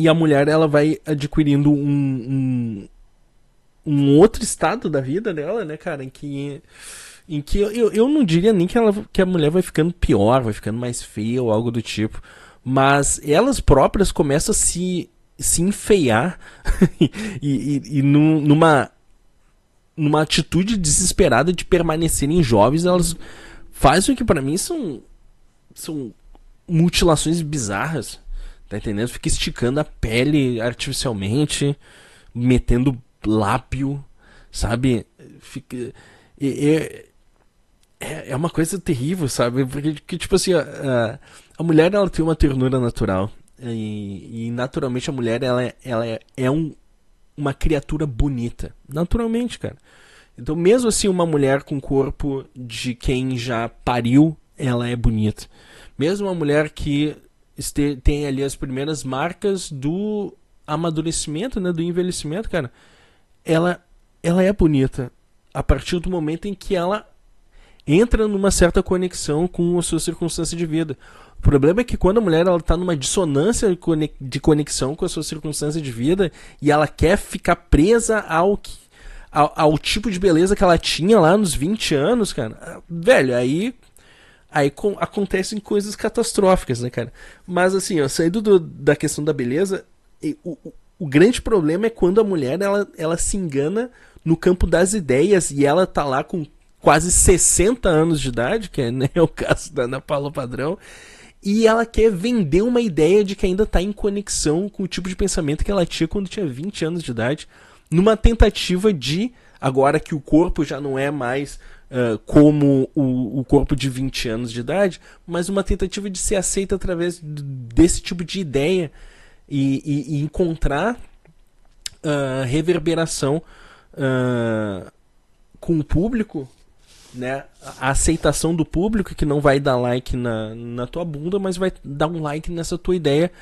a mulher ela vai adquirindo um outro estado da vida dela, né, cara, em que eu não diria nem que a mulher vai ficando pior, vai ficando mais feia ou algo do tipo, mas elas próprias começam a se enfeiar e numa atitude desesperada de permanecerem jovens, elas fazem o que pra mim são mutilações bizarras, tá entendendo? Fica esticando a pele artificialmente, metendo lábio, sabe? É uma coisa terrível, sabe? Porque tipo assim, a mulher ela tem uma ternura natural e naturalmente a mulher ela é uma criatura bonita, naturalmente, cara. Então mesmo assim uma mulher com corpo de quem já pariu, ela é bonita. Mesmo uma mulher que tem ali as primeiras marcas do amadurecimento, né, do envelhecimento, cara, ela é bonita a partir do momento em que ela entra numa certa conexão com a sua circunstância de vida. O problema é que quando a mulher está numa dissonância de conexão com a sua circunstância de vida e ela quer ficar presa ao tipo de beleza que ela tinha lá nos 20 anos, cara, velho, aí acontecem coisas catastróficas, né, cara? Mas assim, ó, saindo da questão da beleza, o grande problema é quando a mulher ela se engana no campo das ideias e ela tá lá com quase 60 anos de idade, que é, né, o caso da Ana Paula Padrão, e ela quer vender uma ideia de que ainda tá em conexão com o tipo de pensamento que ela tinha quando tinha 20 anos de idade, numa tentativa de, agora que o corpo já não é mais como o corpo de 20 anos de idade, mas uma tentativa de ser aceita através desse tipo de ideia e encontrar reverberação com o público, né? A aceitação do público, que não vai dar like na tua bunda, mas vai dar um like nessa tua ideia,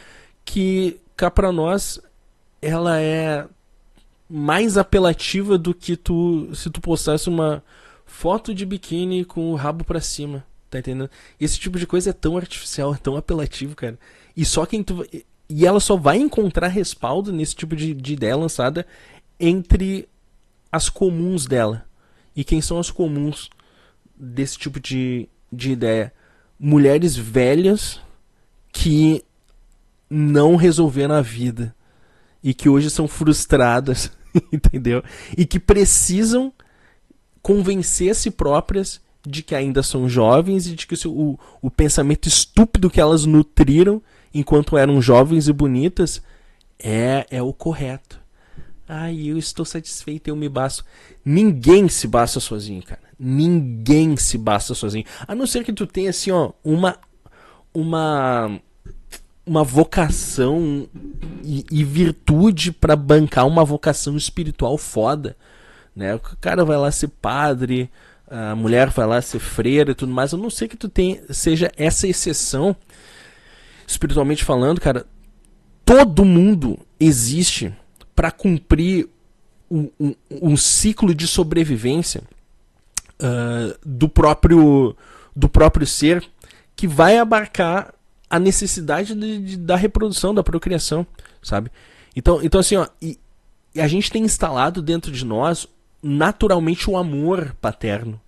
que cá pra nós ela é mais apelativa do que se tu postasse uma foto de biquíni com o rabo pra cima, tá entendendo? Esse tipo de coisa é tão artificial, é tão apelativo, cara. E ela só vai encontrar respaldo nesse tipo de ideia lançada entre as comuns dela. E quem são as comuns desse tipo de ideia? Mulheres velhas que não resolveram a vida e que hoje são frustradas, entendeu? E que precisam convencer a si próprias de que ainda são jovens e de que o pensamento estúpido que elas nutriram enquanto eram jovens e bonitas é o correto. Eu estou satisfeito, eu me basto. Ninguém se basta sozinho, cara. Ninguém se basta sozinho. A não ser que tu tenha, assim, ó, uma vocação e virtude para bancar uma vocação espiritual foda, né? O cara vai lá ser padre, a mulher vai lá ser freira e tudo mais. A não ser que tu seja essa exceção, espiritualmente falando, cara. Todo mundo existe para cumprir um ciclo de sobrevivência do próprio ser, que vai abarcar a necessidade da reprodução, da procriação, sabe? Então assim, ó, e a gente tem instalado dentro de nós naturalmente o amor paterno,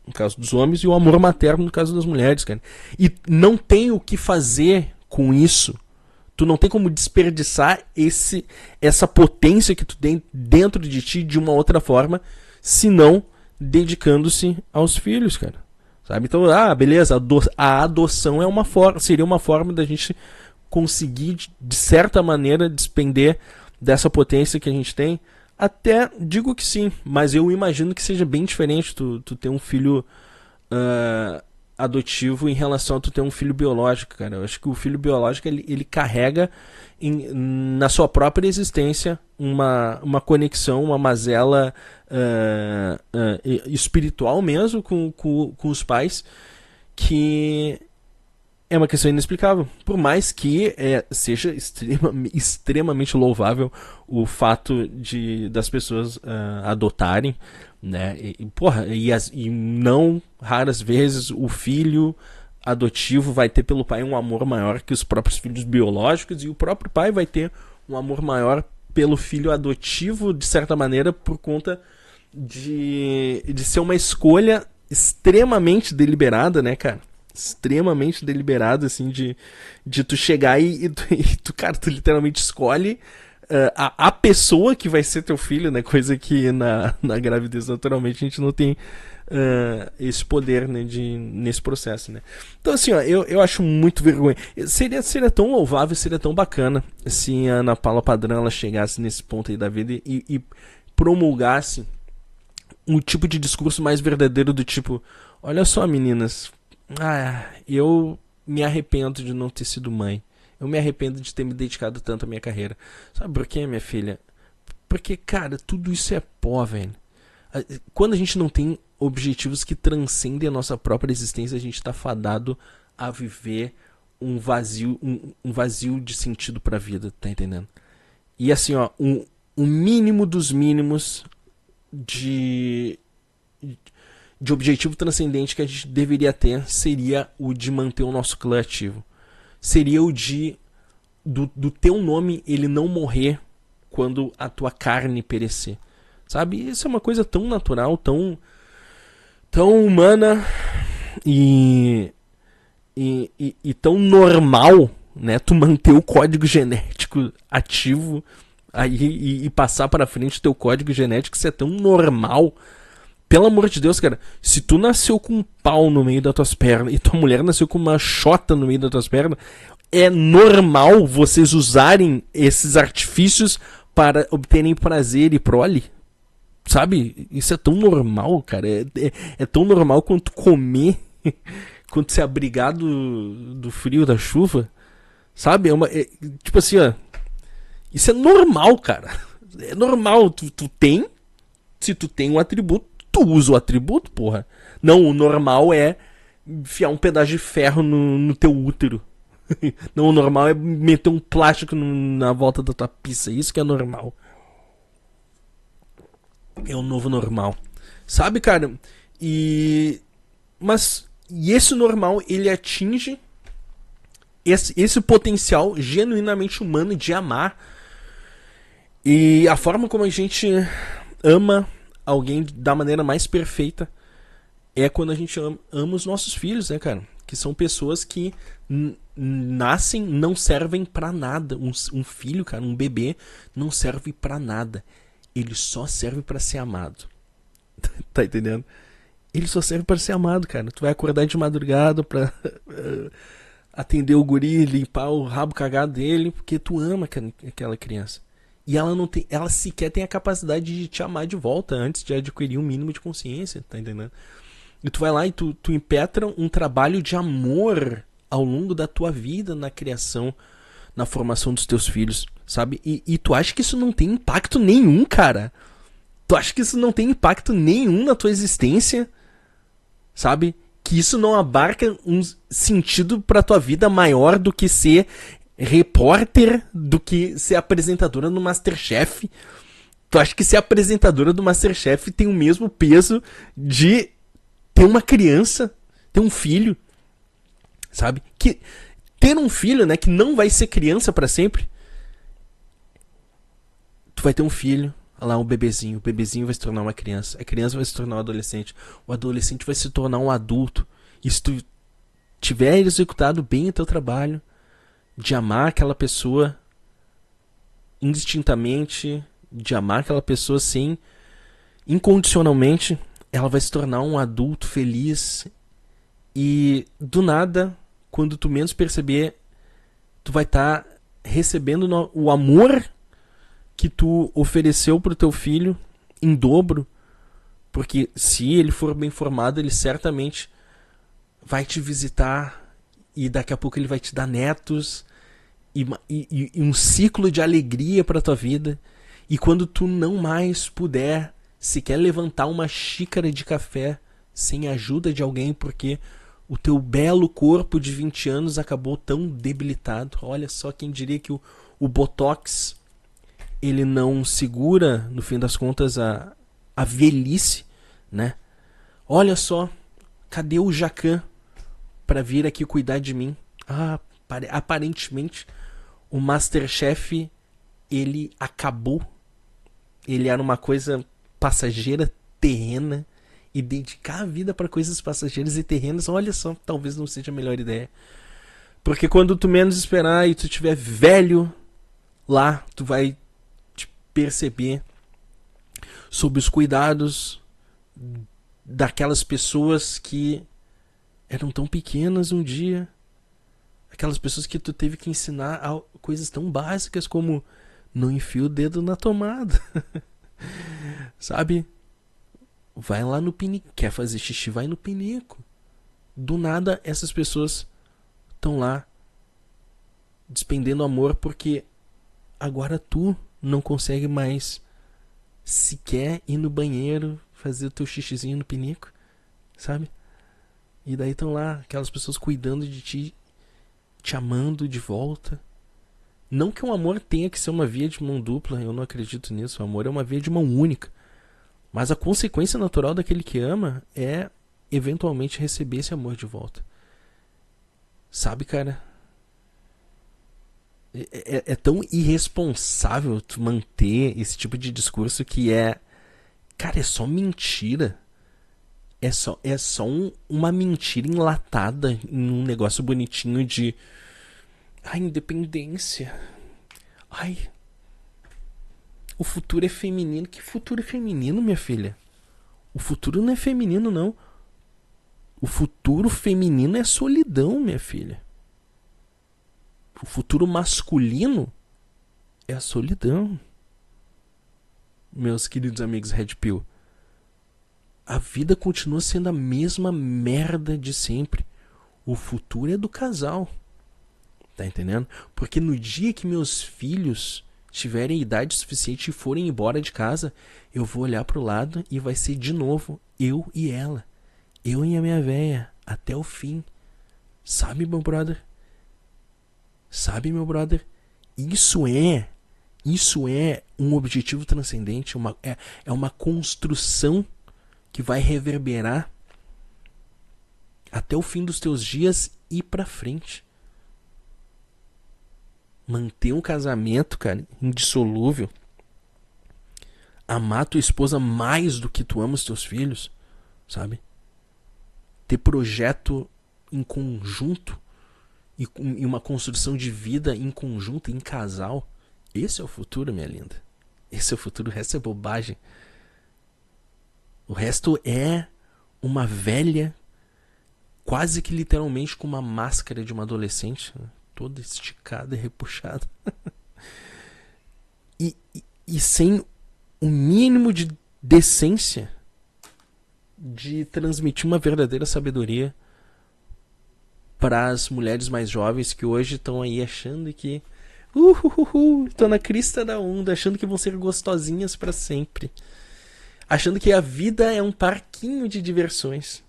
no caso dos homens, e o amor materno no caso das mulheres, cara. E não tem o que fazer com isso. Tu não tem como desperdiçar essa potência que tu tem dentro de ti de uma outra forma, senão dedicando-se aos filhos, cara. Sabe? Então, beleza, a adoção seria uma forma da gente conseguir, de certa maneira, despender dessa potência que a gente tem. Até digo que sim, mas eu imagino que seja bem diferente tu ter um filho adotivo em relação a tu ter um filho biológico, cara. Eu acho que o filho biológico, ele carrega na sua própria existência uma conexão, uma mazela espiritual mesmo com os pais, que é uma questão inexplicável. Por mais que seja extremamente louvável o fato das pessoas adotarem, né? E não raras vezes o filho adotivo vai ter pelo pai um amor maior que os próprios filhos biológicos, e o próprio pai vai ter um amor maior pelo filho adotivo, de certa maneira, por conta de ser uma escolha extremamente deliberada, né, cara? Extremamente deliberada, assim, de tu chegar e tu literalmente escolhe a pessoa que vai ser teu filho, né? Coisa que na gravidez, naturalmente, a gente não tem esse poder, né, nesse processo, né? Então, assim, ó, eu acho muito vergonha. Seria tão louvável, seria tão bacana se a Ana Paula Padrão ela chegasse nesse ponto aí da vida e promulgasse um tipo de discurso mais verdadeiro, do tipo: olha só, meninas, eu me arrependo de não ter sido mãe. Eu me arrependo de ter me dedicado tanto à minha carreira. Sabe por quê, minha filha? Porque, cara, tudo isso é pó, velho. Quando a gente não tem objetivos que transcendem a nossa própria existência, a gente tá fadado a viver um vazio de sentido pra vida, tá entendendo? E assim, ó, um mínimo dos mínimos de objetivo transcendente que a gente deveria ter seria o de manter o nosso clã ativo. Seria o do teu nome ele não morrer quando a tua carne perecer. Sabe? Isso é uma coisa tão natural, tão humana e tão normal, né? Tu manter o código genético ativo aí e passar para frente o teu código genético. Isso é tão normal. Pelo amor de Deus, cara, se tu nasceu com um pau no meio das tuas pernas e tua mulher nasceu com uma xota no meio das tuas pernas, é normal vocês usarem esses artifícios para obterem prazer e prole. Sabe? Isso é tão normal, cara. É tão normal quanto comer, quanto se abrigar do frio, da chuva. Sabe? Tipo assim, ó. Isso é normal, cara. É normal. Tu tem. Se tu tem um atributo, tu usa o atributo, porra. Não, o normal é enfiar um pedaço de ferro no teu útero. Não, o normal é meter um plástico na volta da tua pizza. Isso que é normal. É o novo normal. Sabe, cara? E esse normal, ele atinge esse potencial genuinamente humano de amar. E a forma como a gente ama alguém da maneira mais perfeita é quando a gente ama os nossos filhos, né, cara? Que são pessoas que nascem, não servem pra nada. Um filho, cara, um bebê, não serve pra nada. Ele só serve pra ser amado. Tá entendendo? Ele só serve pra ser amado, cara. Tu vai acordar de madrugada pra atender o guri, limpar o rabo cagado dele, porque tu ama aquela criança. E ela sequer tem a capacidade de te amar de volta antes de adquirir um mínimo de consciência, tá entendendo? E tu vai lá e tu impetra um trabalho de amor ao longo da tua vida na criação, na formação dos teus filhos, sabe? E tu acha que isso não tem impacto nenhum, cara? Tu acha que isso não tem impacto nenhum na tua existência? Sabe? Que isso não abarca um sentido pra tua vida maior do que ser repórter, do que ser apresentadora no MasterChef? Tu acha que ser apresentadora do MasterChef tem o mesmo peso de ter uma criança, ter um filho, sabe? Que ter um filho, né, que não vai ser criança pra sempre. Tu vai ter um filho, olha lá, o bebezinho vai se tornar uma criança, a criança vai se tornar um adolescente, o adolescente vai se tornar um adulto. E se tu tiver executado bem o teu trabalho, de amar aquela pessoa indistintamente, de amar aquela pessoa sem, incondicionalmente, ela vai se tornar um adulto feliz. E do nada, quando tu menos perceber, tu vai estar recebendo o amor que tu ofereceu pro teu filho em dobro, porque se ele for bem formado, ele certamente vai te visitar e daqui a pouco ele vai te dar netos e um ciclo de alegria pra tua vida. E quando tu não mais puder sequer levantar uma xícara de café sem a ajuda de alguém, porque o teu belo corpo de 20 anos acabou tão debilitado. Olha só, quem diria que o Botox ele não segura, no fim das contas, a velhice, né? Olha só, cadê o Jacan para vir aqui cuidar de mim? Aparentemente, o Masterchef, ele acabou. Ele era uma coisa passageira, terrena, e dedicar a vida para coisas passageiras e terrenas, olha só, talvez não seja a melhor ideia. Porque quando tu menos esperar e tu estiver velho lá, tu vai te perceber sob os cuidados daquelas pessoas que eram tão pequenas um dia, aquelas pessoas que tu teve que ensinar coisas tão básicas como não enfia o dedo na tomada. Sabe? Vai lá no pinico. Quer fazer xixi, vai no pinico. Do nada, essas pessoas estão lá despendendo amor porque agora tu não consegue mais sequer ir no banheiro fazer o teu xixizinho no pinico, sabe? E daí estão lá aquelas pessoas cuidando de ti, te amando de volta. Não que o amor tenha que ser uma via de mão dupla, eu não acredito nisso. O amor é uma via de mão única. Mas a consequência natural daquele que ama é eventualmente receber esse amor de volta. Sabe, cara? É tão irresponsável tu manter esse tipo de discurso que é... Cara, é só mentira. É só uma mentira enlatada em um negócio bonitinho de... Ai, independência. Ai... O futuro é feminino. Que futuro é feminino, minha filha? O futuro não é feminino, não. O futuro feminino é solidão, minha filha. O futuro masculino é a solidão. Meus queridos amigos Red Pill, a vida continua sendo a mesma merda de sempre. O futuro é do casal. Tá entendendo? Porque no dia que meus filhos tiverem idade suficiente e forem embora de casa, eu vou olhar pro lado e vai ser de novo eu e ela. Eu e a minha véia. Até o fim. Sabe, meu brother? Sabe, meu brother? Isso é um objetivo transcendente. É uma construção que vai reverberar até o fim dos teus dias e pra frente. Manter um casamento, cara, indissolúvel. Amar tua esposa mais do que tu ama os teus filhos, sabe? Ter projeto em conjunto e uma construção de vida em conjunto, em casal. Esse é o futuro, minha linda. Esse é o futuro, o resto é bobagem. O resto é uma velha, quase que literalmente com uma máscara de uma adolescente, toda esticada e repuxada. e sem o mínimo de decência de transmitir uma verdadeira sabedoria para as mulheres mais jovens que hoje estão aí achando que estão na crista da onda, achando que vão ser gostosinhas para sempre, achando que a vida é um parquinho de diversões.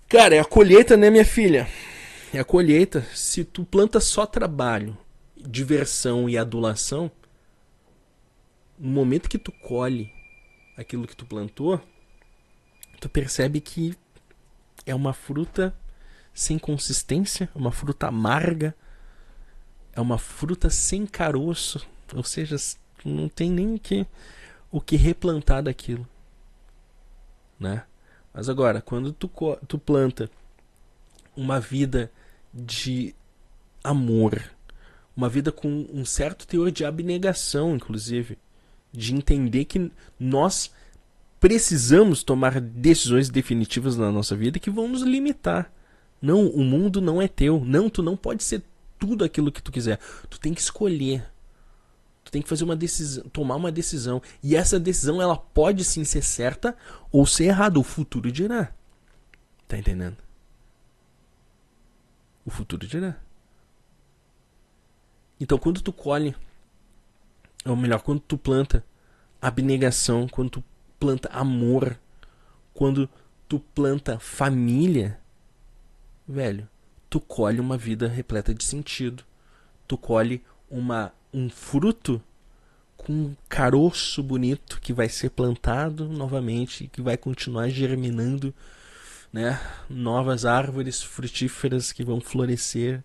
Cara, é a colheita, né, minha filha? É a colheita. Se tu planta só trabalho, diversão e adulação, no momento que tu colhe aquilo que tu plantou, tu percebe que é uma fruta sem consistência, uma fruta amarga, é uma fruta sem caroço, ou seja, não tem nem o que replantar daquilo, né? Mas agora, quando tu planta uma vida de amor, uma vida com um certo teor de abnegação, inclusive, de entender que nós precisamos tomar decisões definitivas na nossa vida que vão nos limitar. Não, o mundo não é teu. Não, tu não pode ser tudo aquilo que tu quiser. Tu tem que escolher. Tu tem que fazer uma decisão, tomar uma decisão. E essa decisão, ela pode sim ser certa ou ser errada. O futuro dirá. Tá entendendo? O futuro dirá. Então, quando tu colhe, ou melhor, quando tu planta abnegação, quando tu planta amor, quando tu planta família, velho, tu colhe uma vida repleta de sentido. Tu colhe um fruto com um caroço bonito que vai ser plantado novamente, que vai continuar germinando, né? Novas árvores frutíferas que vão florescer,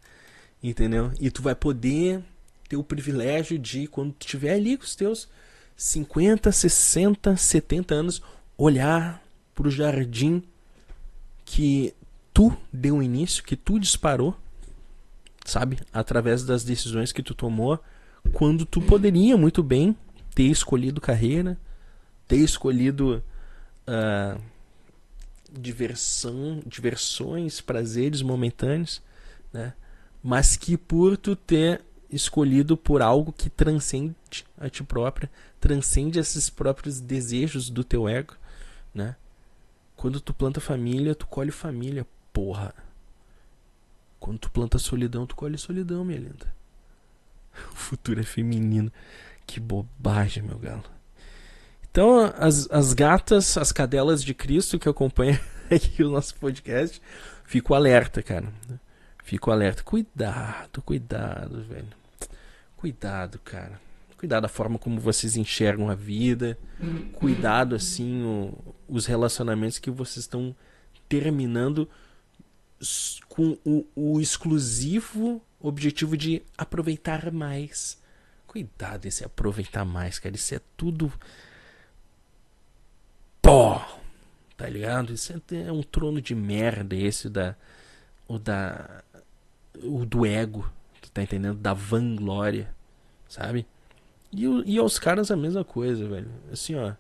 entendeu? E tu vai poder ter o privilégio de, quando tu estiver ali com os teus 50, 60, 70 anos, olhar pro jardim que tu deu início, que tu disparou, sabe? Através das decisões que tu tomou, quando tu poderia muito bem ter escolhido carreira, ter escolhido diversões, prazeres momentâneos, né? Mas que por tu ter escolhido por algo que transcende a ti própria, transcende esses próprios desejos do teu ego, né? Quando tu planta família, tu colhe família, porra. Quando tu planta solidão, tu colhe solidão, minha linda. O futuro é feminino. Que bobagem, meu galo. Então, as gatas, as cadelas de Cristo que acompanham aqui o nosso podcast, fico alerta, cara. Fico alerta. Cuidado, velho. Cuidado, cara. Cuidado da forma como vocês enxergam a vida. Cuidado, assim, os relacionamentos que vocês estão terminando com o exclusivo objetivo de aproveitar mais. Cuidado esse aproveitar mais, cara. Isso é tudo pó. Tá ligado? Isso é um trono de merda esse do ego. Tu tá entendendo? Da vanglória. Sabe? E aos caras a mesma coisa, velho. Assim, ó.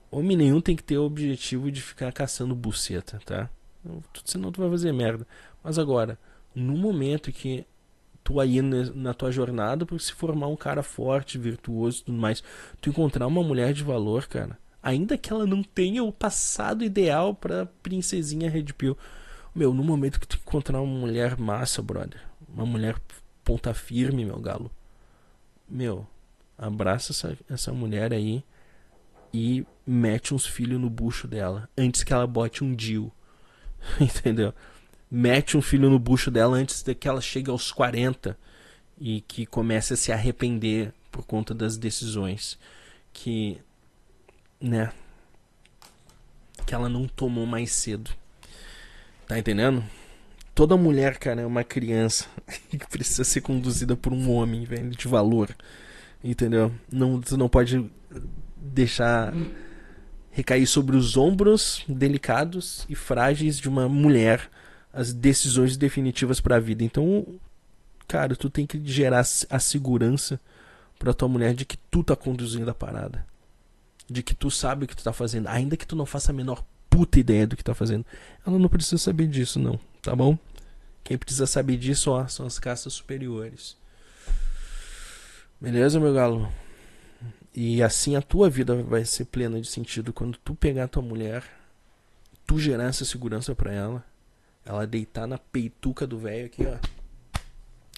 Homem nenhum tem que ter o objetivo de ficar caçando buceta, tá? Senão tu vai fazer merda. Mas agora, no momento que tu aí na tua jornada para se formar um cara forte, virtuoso e tudo mais, tu encontrar uma mulher de valor, cara, ainda que ela não tenha o passado ideal pra princesinha Red Pill, meu, no momento que tu encontrar uma mulher massa, brother, uma mulher ponta firme, meu galo, meu, abraça essa mulher aí e mete uns filhos no bucho dela antes que ela bote um DIU. Entendeu? Mete um filho no bucho dela antes de que ela chegue aos 40 e que comece a se arrepender por conta das decisões que, né, que ela não tomou mais cedo. Tá entendendo? Toda mulher, cara, é uma criança que precisa ser conduzida por um homem, velho, de valor. Entendeu? Tu não pode deixar recair sobre os ombros delicados e frágeis de uma mulher as decisões definitivas para a vida. Então, cara, tu tem que gerar a segurança para tua mulher de que tu tá conduzindo a parada, de que tu sabe o que tu tá fazendo, ainda que tu não faça a menor puta ideia do que tá fazendo. Ela não precisa saber disso, não, tá bom? Quem precisa saber disso, ó, são as castas superiores. Beleza, meu galo? E assim a tua vida vai ser plena de sentido quando tu pegar a tua mulher, tu gerar essa segurança pra ela deitar na peituca do velho aqui, ó,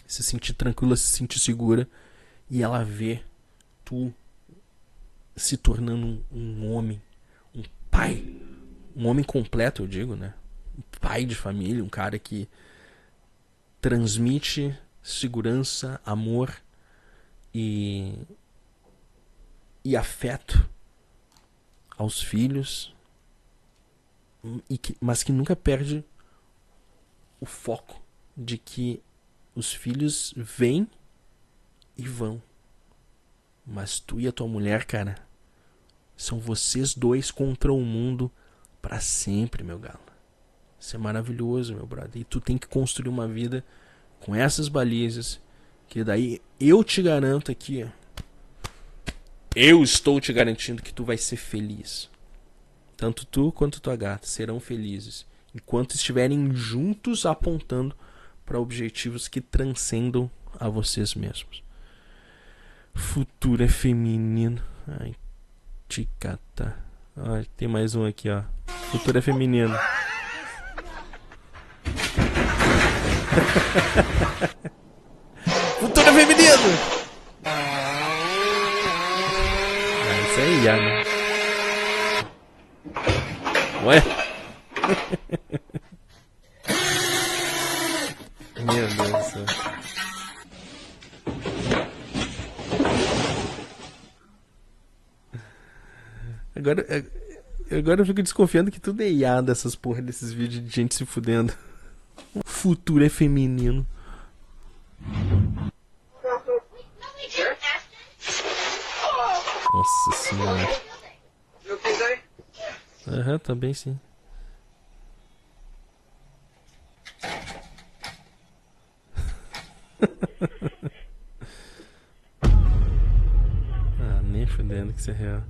se sentir tranquila, se sentir segura, e ela vê tu se tornando um homem, um pai, um homem completo, eu digo, né? Um pai de família, um cara que transmite segurança, amor e afeto aos filhos mas que nunca perde o foco de que os filhos vêm e vão. Mas tu e a tua mulher, cara, são vocês dois contra o mundo pra sempre, meu galo. Isso é maravilhoso, meu brother. E tu tem que construir uma vida com essas balizas, que daí eu te garanto aqui, eu estou te garantindo que tu vai ser feliz. Tanto tu quanto tua gata serão felizes enquanto estiverem juntos apontando para objetivos que transcendam a vocês mesmos. Futuro é feminino. Ai, ticata. Ai, tem mais um aqui, ó. Futuro é feminino. Futuro é feminino! Isso aí, já, né? Ué? Meu Deus do céu. Agora eu fico desconfiando que tudo é IA dessas porra desses vídeos de gente se fudendo. O futuro é feminino. Nossa senhora. Aham, também sim. Ah, nem fudendo que isso é real.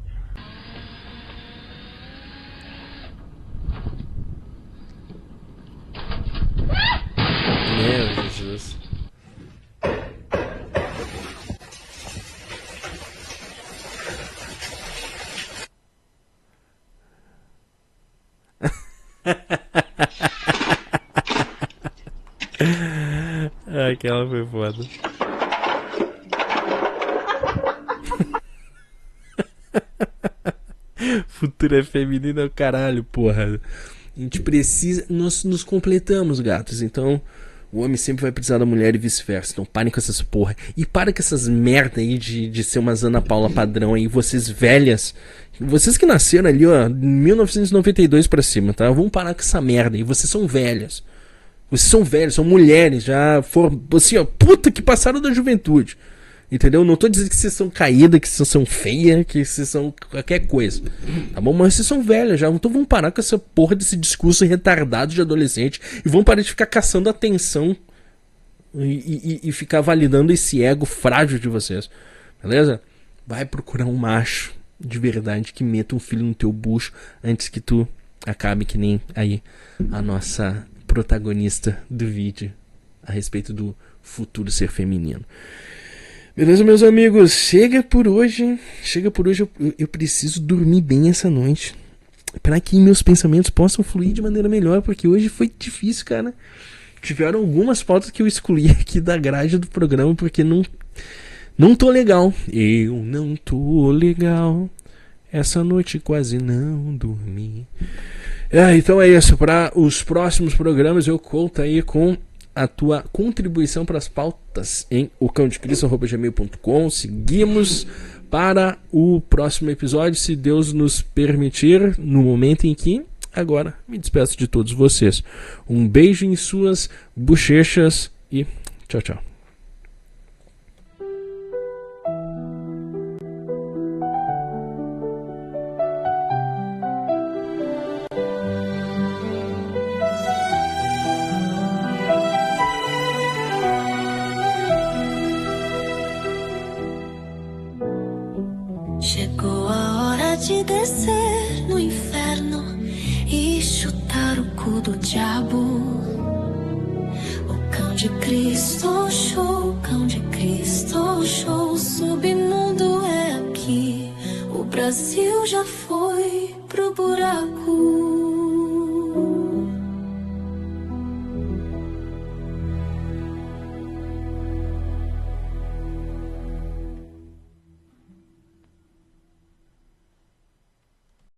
Meu Jesus. Aquela foi foda. Futuro é feminino é o caralho, porra. A gente precisa. Nós nos completamos, gatos. Então, o homem sempre vai precisar da mulher e vice-versa. Então, parem com essas porra. E para com essas merda aí de ser umas Ana Paula padrão aí. Vocês velhas. Vocês que nasceram ali, ó, 1992 pra cima, tá? Vamos parar com essa merda aí. Vocês são velhas. Vocês são velhos, são mulheres. Já foram, assim, ó, puta que passaram da juventude. Entendeu? Não tô dizendo que vocês são caídas, que vocês são feias, que vocês são qualquer coisa. Tá bom? Mas vocês são velhas já. Então vamos parar com essa porra desse discurso retardado de adolescente. E vamos parar de ficar caçando atenção. E ficar validando esse ego frágil de vocês. Beleza? Vai procurar um macho de verdade que meta um filho no teu bucho antes que tu acabe que nem aí a nossa protagonista do vídeo a respeito do futuro ser feminino. Beleza, meus amigos? Chega por hoje. Eu preciso dormir bem essa noite para que meus pensamentos possam fluir de maneira melhor, porque hoje foi difícil, cara. Tiveram algumas pautas que eu excluí aqui da grade do programa porque não tô legal. Eu não tô legal. Essa noite quase não dormi. Então é isso. Para os próximos programas eu conto aí com a tua contribuição para as pautas em ocãodecristo@gmail.com. Seguimos para o próximo episódio, se Deus nos permitir, no momento em que agora me despeço de todos vocês. Um beijo em suas bochechas e tchau, tchau. Chegou a hora de descer no inferno e chutar o cu do diabo. O cão de Cristo show, cão de Cristo show. O submundo é aqui, o Brasil já foi pro buraco.